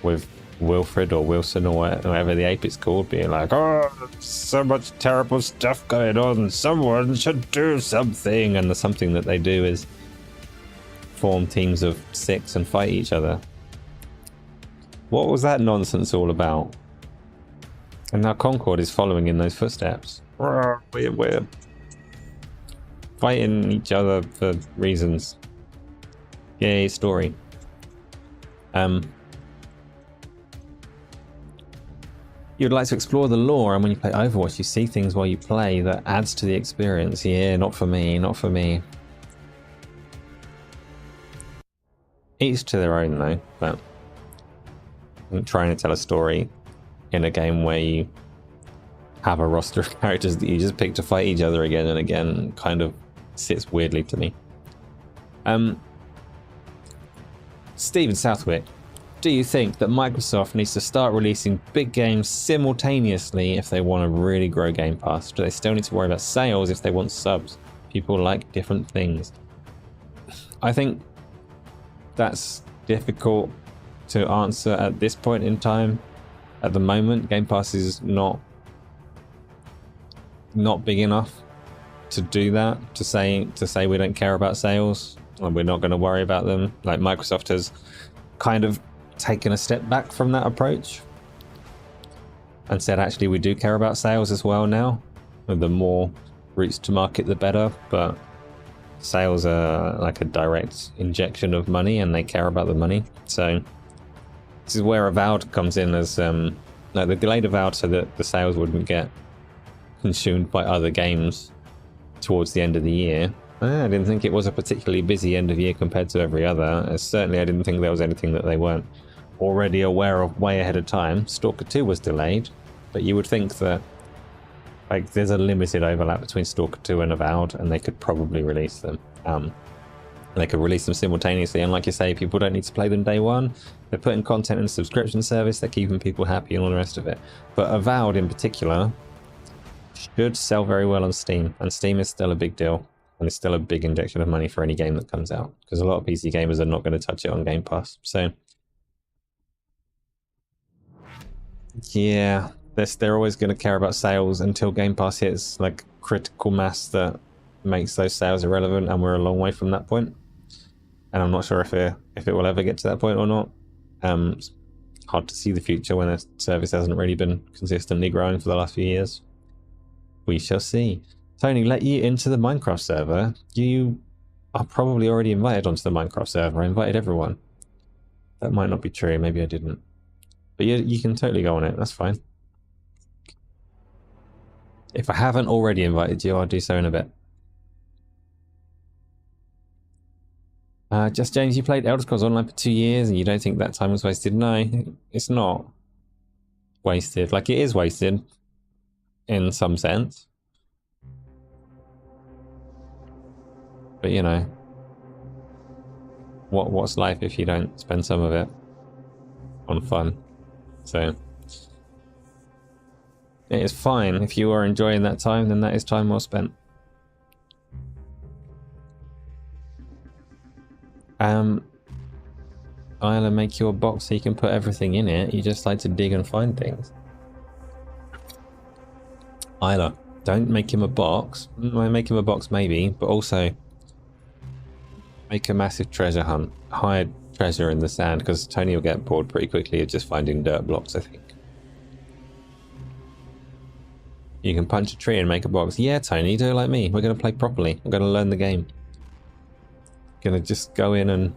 with Wilfred or Wilson or whatever the ape is called being like, oh, so much terrible stuff going on, someone should do something. And the something that they do is form teams of 6 and fight each other. What was that nonsense all about? And now Concord is following in those footsteps. We're fighting each other for reasons. Yay, story. You'd like to explore the lore, and when you play Overwatch, you see things while you play that adds to the experience. Yeah, not for me, not for me. Each to their own, though. But I'm trying to tell a story in a game where you have a roster of characters that you just pick to fight each other again and again kind of sits weirdly to me. Stephen Southwick, do you think that Microsoft needs to start releasing big games simultaneously if they want to really grow Game Pass? Do they still need to worry about sales if they want subs? People like different things. I think that's difficult to answer at this point in time. At the moment, Game Pass is not big enough to do that, to say we don't care about sales and we're not going to worry about them. Like, Microsoft has kind of taken a step back from that approach and said actually we do care about sales as well now. The more routes to market the better, but sales are like a direct injection of money and they care about the money. So this is where Avowed comes in as like the delayed Avowed, so that the sales wouldn't get consumed by other games towards the end of the year. I didn't think it was a particularly busy end of year compared to every other. Certainly I didn't think there was anything that they weren't already aware of way ahead of time. Stalker 2 was delayed, but you would think that like there's a limited overlap between Stalker 2 and Avowed, and they could probably release them. They could release them simultaneously, and like you say, people don't need to play them day one. They're putting content in a subscription service, they're keeping people happy and all the rest of it. But Avowed in particular should sell very well on Steam, and Steam is still a big deal, and it's still a big injection of money for any game that comes out, because a lot of PC gamers are not going to touch it on Game Pass. So yeah, they're always going to care about sales until Game Pass hits like critical mass that makes those sales irrelevant, and we're a long way from that point. And I'm not sure if it will ever get to that point or not. It's hard to see the future when a service hasn't really been consistently growing for the last few years. We shall see. Tony, let you into the Minecraft server. You are probably already invited onto the Minecraft server. I invited everyone. That might not be true. Maybe I didn't. But you can totally go on it. That's fine. If I haven't already invited you, I'll do so in a bit. Just James, you played Elder Scrolls Online for 2 years and you don't think that time was wasted? No, it's not wasted. Like, it is wasted in some sense. But you know, what's life if you don't spend some of it on fun? So it is fine. If you are enjoying that time, then that is time well spent. I'll make you a box so you can put everything in it. You just like to dig and find things. Isla, don't make him a box. Make him a box maybe, but also make a massive treasure hunt. Hide treasure in the sand, because Tony will get bored pretty quickly of just finding dirt blocks, I think. You can punch a tree and make a box. Yeah, Tony, do it like me. We're going to play properly. We're going to learn the game. Going to just go in and...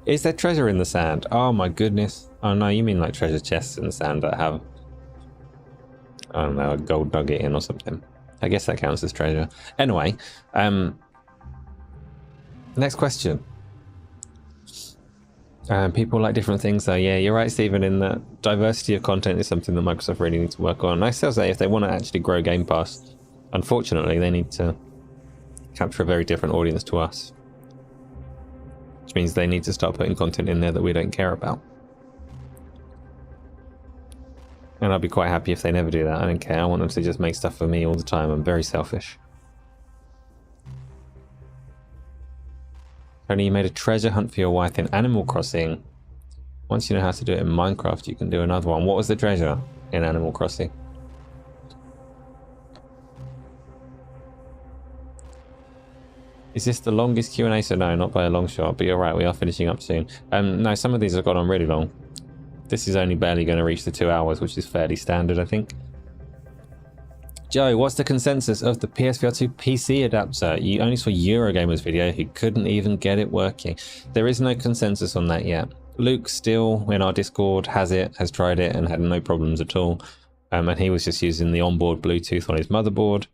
Is there treasure in the sand? Oh my goodness. Oh no, you mean like treasure chests in the sand that have, I don't know, a gold nugget in or something. I guess that counts as treasure. Anyway, next question. People like different things, so yeah, you're right, Stephen, in that diversity of content is something that Microsoft really needs to work on. I still say if they want to actually grow Game Pass, unfortunately, they need to capture a very different audience to us. Which means they need to start putting content in there that we don't care about. And I'll be quite happy if they never do that. I don't care. I want them to just make stuff for me all the time. I'm very selfish. Tony, you made a treasure hunt for your wife in Animal Crossing. Once you know how to do it in Minecraft, you can do another one. What was the treasure in Animal Crossing? Is this the longest Q&A? So no, not by a long shot, but you're right, we are finishing up soon. No, some of these have gone on really long. This is only barely going to reach the 2 hours, which is fairly standard, I think. Joe, what's the consensus of the PSVR 2 PC adapter? You only saw Eurogamer's video, who couldn't even get it working. There is no consensus on that yet. Luke still, in our Discord, has tried it, and had no problems at all. And he was just using the onboard Bluetooth on his motherboard.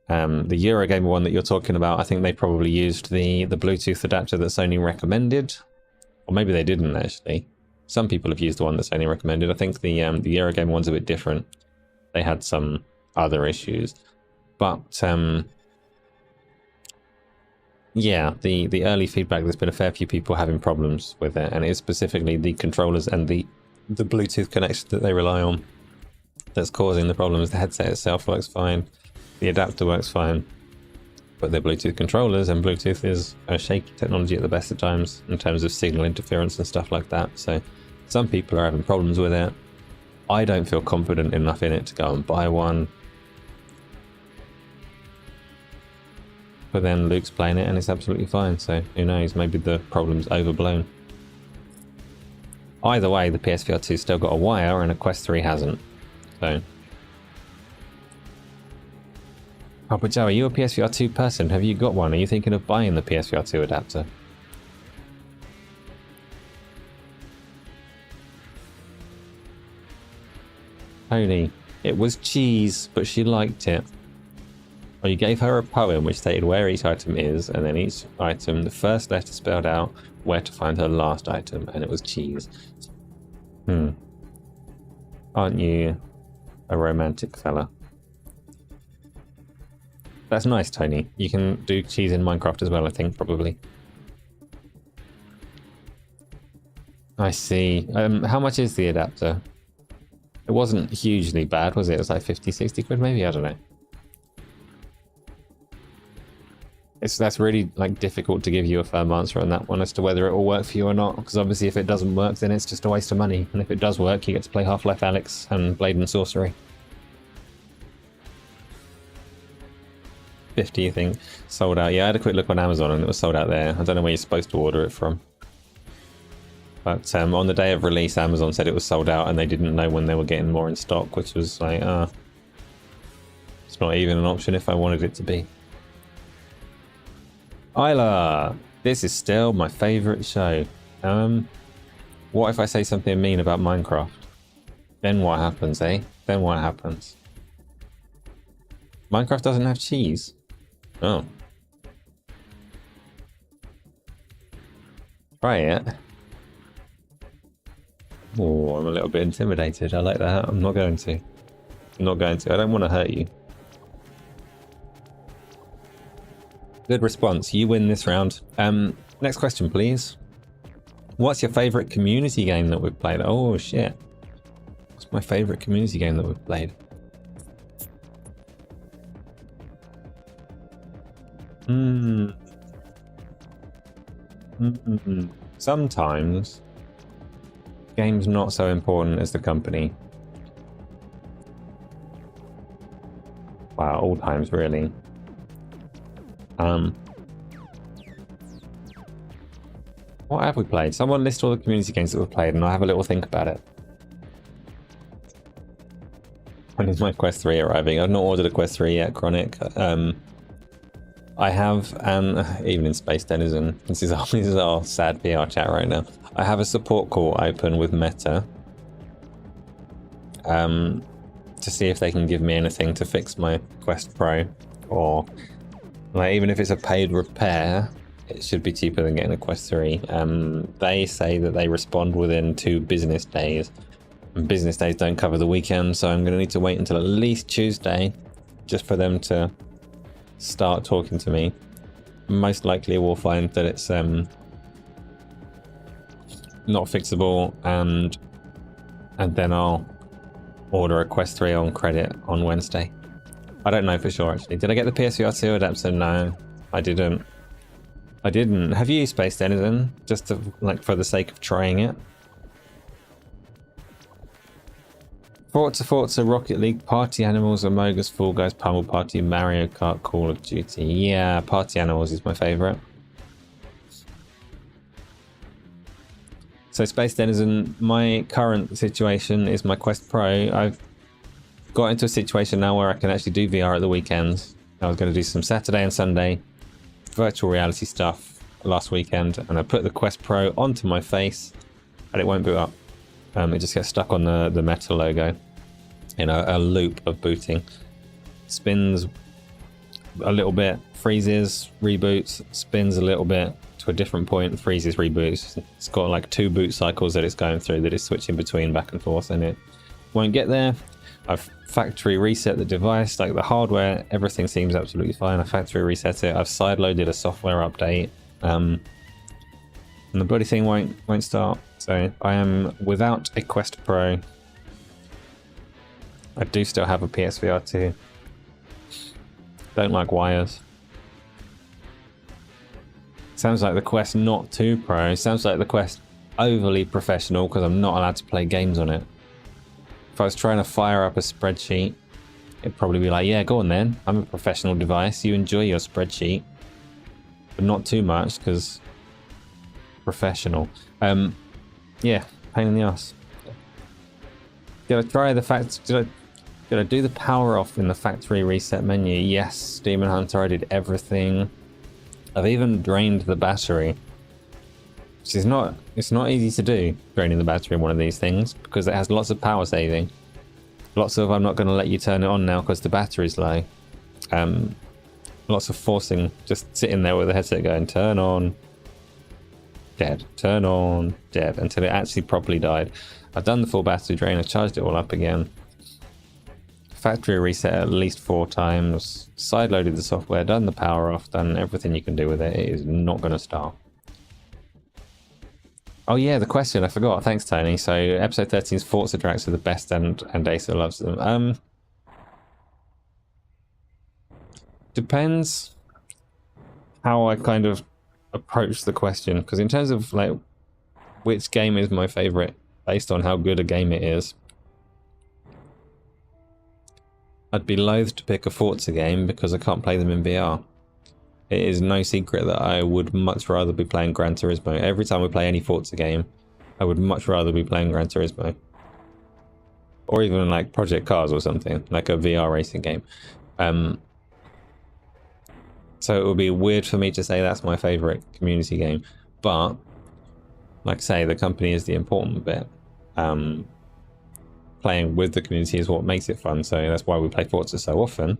The Eurogamer one that you're talking about, I think they probably used the Bluetooth adapter that Sony recommended. Or maybe they didn't, actually. Some people have used the one that Sony recommended. I think the Eurogamer one's a bit different. They had some other issues. But, yeah, the early feedback, there's been a fair few people having problems with it. And it's specifically the controllers and the Bluetooth connection that they rely on that's causing the problems. The headset itself works fine. The adapter works fine, but they're Bluetooth controllers, and Bluetooth is a shaky technology at the best of times in terms of signal interference and stuff like that. So some people are having problems with it. I don't feel confident enough in it to go and buy one. But then Luke's playing it and it's absolutely fine, so who knows, maybe the problem's overblown. Either way, the PSVR 2's still got a wire and a Quest 3 hasn't, so... Oh, but Joe, are you a PSVR 2 person? Have you got one? Are you thinking of buying the PSVR 2 adapter? Tony, it was cheese, but she liked it. Well, you gave her a poem which stated where each item is, and then each item, the first letter spelled out where to find her last item, and it was cheese. Aren't you a romantic fella? That's nice, Tony. You can do cheese in Minecraft as well, I think, probably. I see. How much is the adapter? It wasn't hugely bad, was it? It was like 50, 60 quid maybe? I don't know. That's really like difficult to give you a firm answer on that one as to whether it will work for you or not, because obviously if it doesn't work, then it's just a waste of money. And if it does work, you get to play Half-Life Alyx and Blade and Sorcery. 50, you think? Sold out. Yeah, I had a quick look on Amazon and it was sold out there. I don't know where you're supposed to order it from. But on the day of release, Amazon said it was sold out and they didn't know when they were getting more in stock, which was like, it's not even an option if I wanted it to be. Isla, this is still my favourite show. What if I say something mean about Minecraft? Then what happens, eh? Then what happens? Minecraft doesn't have cheese. Oh. Try it. Oh, I'm a little bit intimidated. I like that. I'm not going to. I'm not going to. I don't want to hurt you. Good response. You win this round. Next question, please. What's your favourite community game that we've played? Oh, shit. What's my favourite community game that we've played? Sometimes game's not so important as the company. Wow, all times really. What have we played? Someone list all the community games that we've played and I'll have a little think about it. When is my Quest 3 arriving? I've not ordered a Quest 3 yet, Chronic. I have, even in Space Denizen, this is our sad PR chat right now. I have a support call open with Meta to see if they can give me anything to fix my Quest Pro, or like even if it's a paid repair, it should be cheaper than getting a Quest 3. They say that they respond within 2 business days. And business days don't cover the weekend, so I'm going to need to wait until at least Tuesday just for them to start talking to me. Most likely we'll find that it's not fixable, and and then I'll order a Quest 3 on credit on Wednesday. I don't know for sure, actually. Did I get the PSVR 2 adapter? No, I didn't. Have you used Space Denizen? Just to, like, for the sake of trying it? Forza, Rocket League, Party Animals, Among Us, Fall Guys, Pummel Party, Mario Kart, Call of Duty. Yeah, Party Animals is my favourite. So Space Denizen, my current situation is my Quest Pro. I've got into a situation now where I can actually do VR at the weekends. I was going to do some Saturday and Sunday virtual reality stuff last weekend, and I put the Quest Pro onto my face and it won't boot up. It just gets stuck on the Meta logo in a loop of booting. Spins a little bit, freezes, reboots, spins a little bit to a different point, freezes, reboots. It's got like 2 boot cycles that it's going through, that it's switching between back and forth, and it won't get there. I've factory reset the device, like the hardware, everything seems absolutely fine. I factory reset it. I've sideloaded a software update, and the bloody thing won't start. So I am without a Quest Pro. I do still have a PSVR 2. Don't like wires. Sounds like the Quest not 2 Pro. Sounds like the Quest overly professional because I'm not allowed to play games on it. If I was trying to fire up a spreadsheet, it'd probably be like, yeah, go on then. I'm a professional device. You enjoy your spreadsheet. But not too much because professional. Yeah, pain in the ass. Did I try the fact? Did I do the power off in the factory reset menu? Yes, Demon Hunter. I did everything. I've even drained the battery, which is not. It's not easy to do, draining the battery in one of these things, because it has lots of power saving. Lots of I'm not going to let you turn it on now because the battery's low. Lots of forcing, just sitting there with the headset going turn on, dead, turn on, dead, until it actually properly died. I've done the full battery drain, I charged it all up again. Factory reset at least 4 times, sideloaded the software, done the power off, done everything you can do with it. It is not going to start. Oh yeah, the question, I forgot. Thanks, Tony. So episode 13's Forza tracks are the best, and Asa loves them. Depends how I kind of approach the question, because in terms of like which game is my favorite based on how good a game it is, I'd be loath to pick a Forza game because I can't play them in VR. It is no secret that I would much rather be playing Gran Turismo. Every time we play any Forza game, I would much rather be playing Gran Turismo. Or even like Project Cars or something, like a VR racing game. So it would be weird for me to say that's my favourite community game. But, like I say, the company is the important bit. Playing with the community is what makes it fun, so that's why we play Forza so often.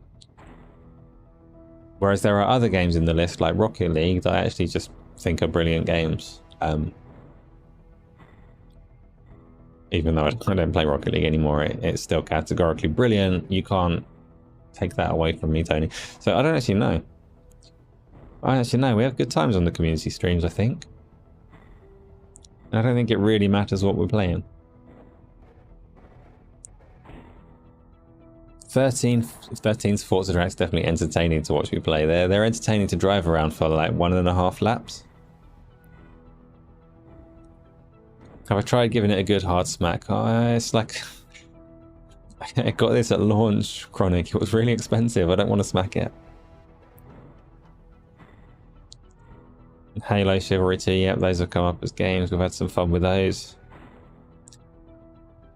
Whereas there are other games in the list, like Rocket League, that I actually just think are brilliant games. Even though I don't play Rocket League anymore, it's still categorically brilliant. You can't take that away from me, Tony. So I don't actually know. We have good times on the community streams, I think. I don't think it really matters what we're playing. 13's Forza tracks definitely entertaining to watch me play. They're entertaining to drive around for like 1.5 laps. Have I tried giving it a good hard smack? It's like I got this at launch, Chronic. It was really expensive. I don't want to smack it. Halo Chivalry 2, yep, those have come up as games. We've had some fun with those.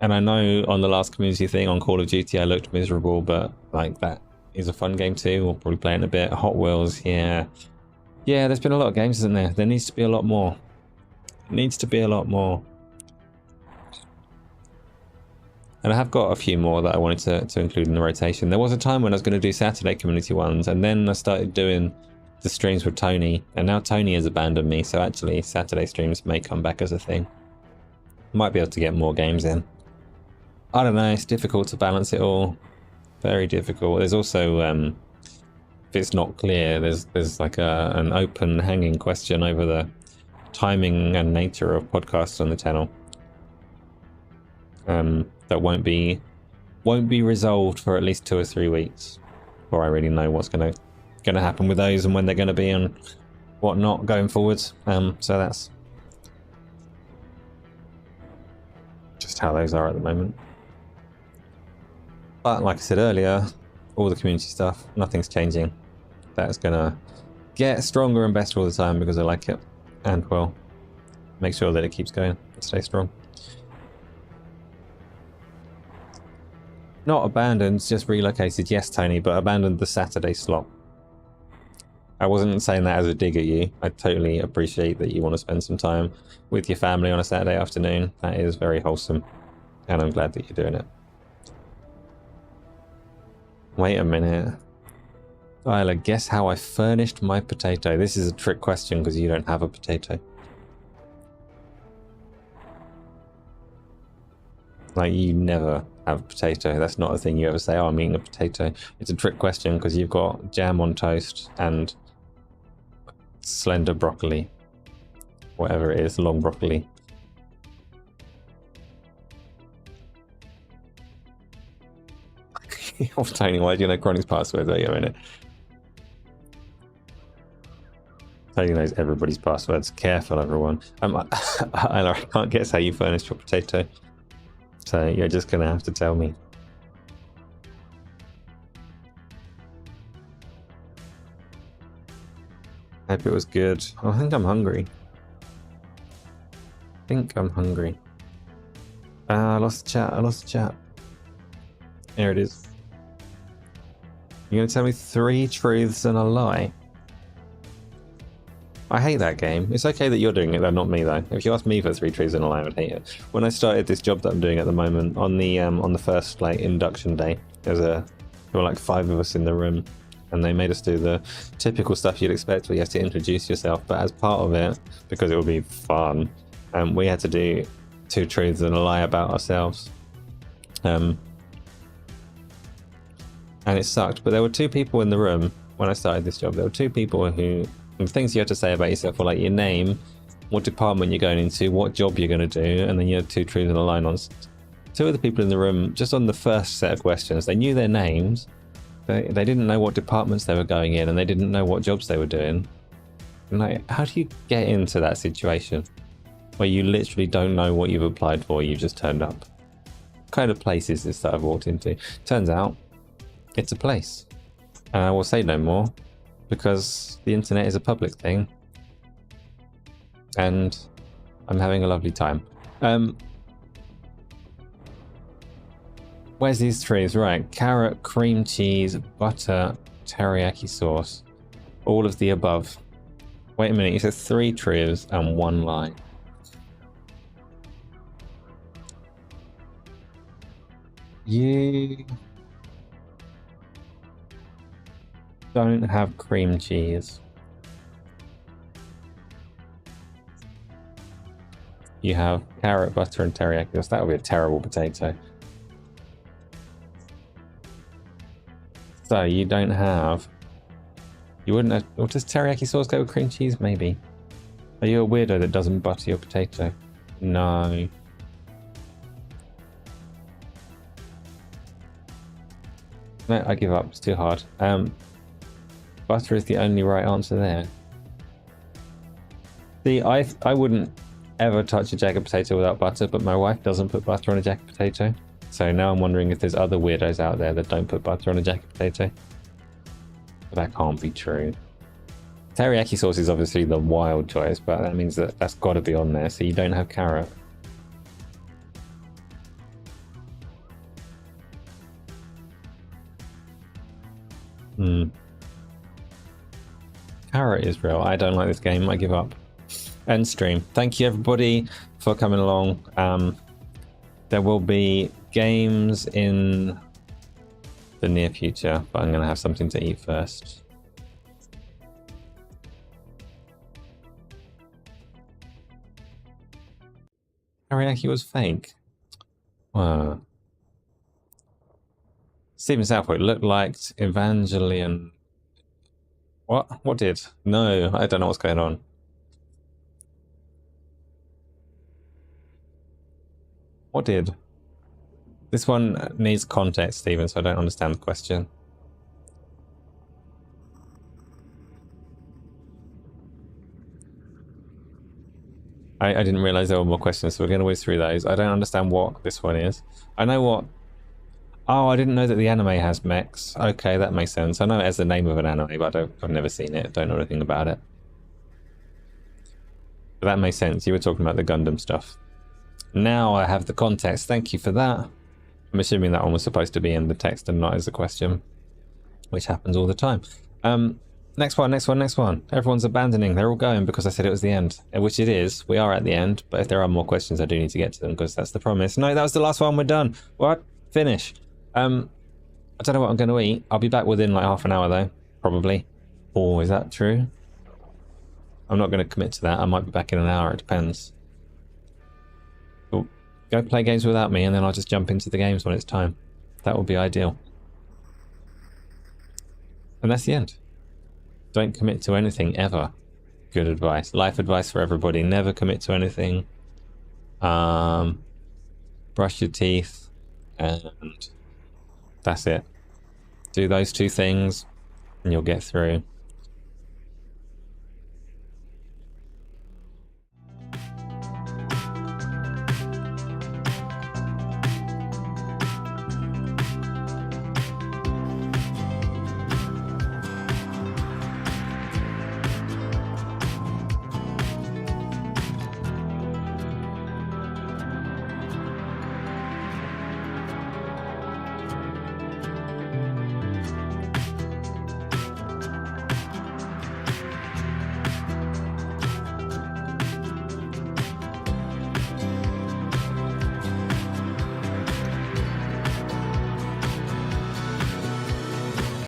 And I know on the last community thing on Call of Duty I looked miserable, but like that is a fun game too. We'll probably play it in a bit. Hot Wheels, yeah. Yeah, there's been a lot of games, isn't there? There needs to be a lot more. It needs to be a lot more. And I have got a few more that I wanted to include in the rotation. There was a time when I was going to do Saturday community ones, and then I started doing the streams with Tony, and now Tony has abandoned me, so actually Saturday streams may come back as a thing. Might be able to get more games in. I don't know, it's difficult to balance it all. Very difficult. There's also, if it's not clear, there's like an open hanging question over the timing and nature of podcasts on the channel. that won't be resolved for at least 2 or 3 weeks before I really know what's gonna happen with those and when they're gonna be and whatnot going forwards. So that's just how those are at the moment. But like I said earlier, all the community stuff, nothing's changing. That's gonna get stronger and better all the time because I like it, and well, make sure that it keeps going and stay strong. Not abandoned, just relocated. Yes, Tony, but abandoned the Saturday slot. I wasn't saying that as a dig at you. I totally appreciate that you want to spend some time with your family on a Saturday afternoon. That is very wholesome, and I'm glad that you're doing it. Wait a minute. Isla, guess how I furnished my potato? This is a trick question because you don't have a potato. Like, you never have a potato. That's not a thing you ever say, oh, I'm eating a potato. It's a trick question because you've got jam on toast and slender broccoli. Whatever it is, long broccoli. Oh, Tony, why do you know Chronic's password? Wait a minute. Tony knows everybody's passwords. Careful, everyone. I can't guess how you furnished your potato. So you're just going to have to tell me. Hope it was good. Oh, I think I'm hungry. I lost the chat. Here it is. You're going to tell me 3 truths and a lie? I hate that game. It's okay that you're doing it, though, not me, though. If you asked me for 3 truths and a lie, I would hate it. When I started this job that I'm doing at the moment, on the first like induction day, there were like 5 of us in the room, and they made us do the typical stuff you'd expect where you have to introduce yourself, but as part of it, because it would be fun, we had to do 2 truths and a lie about ourselves. And it sucked, but there were 2 people in the room when I started this job. There were 2 people who, the things you had to say about yourself were like your name, what department you're going into, what job you're going to do, and then you had 2 truths and a lie on. 2 of the people in the room, just on the first set of questions, they knew their names, they didn't know what departments they were going in, and they didn't know what jobs they were doing. And like, how do you get into that situation where you literally don't know what you've applied for, you've just turned up? What kind of place is this that I've walked into? Turns out, it's a place. And I will say no more, because the internet is a public thing. And I'm having a lovely time. Where's these trees? Right, carrot, cream cheese, butter, teriyaki sauce. All of the above. Wait a minute, you said 3 truths and 1 lie. You don't have cream cheese. You have carrot, butter, and teriyaki sauce. That would be a terrible potato. So you don't have... You wouldn't have... Or does teriyaki sauce go with cream cheese? Maybe. Are you a weirdo that doesn't butter your potato? No. No, I give up. It's too hard. Butter is the only right answer there. See, I wouldn't ever touch a jagged potato without butter, but my wife doesn't put butter on a jagged potato. So now I'm wondering if there's other weirdos out there that don't put butter on a jagged potato. But that can't be true. Teriyaki sauce is obviously the wild choice, but that means that that's got to be on there, so you don't have carrot. Carrot is real. I don't like this game. I give up. End stream. Thank you everybody for coming along. There will be games in the near future, but I'm going to have something to eat first. Teriyaki was fake. Wow. Stephen Southwood looked like Evangelion. What? What did? No, I don't know what's going on. What did? This one needs context, Stephen, so I don't understand the question. I didn't realize there were more questions, so we're going to whiz through those. I don't understand what this one is. I know what... Oh, I didn't know that the anime has mechs. Okay, that makes sense. I know it has the name of an anime, but I've never seen it. Don't know anything about it. But that makes sense. You were talking about the Gundam stuff. Now I have the context. Thank you for that. I'm assuming that one was supposed to be in the text and not as a question, which happens all the time. Next one. Everyone's abandoning. They're all going because I said it was the end, which it is. We are at the end, but if there are more questions, I do need to get to them because that's the promise. No, that was the last one. We're done. What? Finish. I don't know what I'm going to eat. I'll be back within like half an hour though, probably. Oh, is that true? I'm not going to commit to that. I might be back in an hour. It depends. But go play games without me, and then I'll just jump into the games when it's time. That would be ideal. And that's the end. Don't commit to anything ever. Good advice. Life advice for everybody. Never commit to anything. Brush your teeth. And that's it. Do those two things and you'll get through.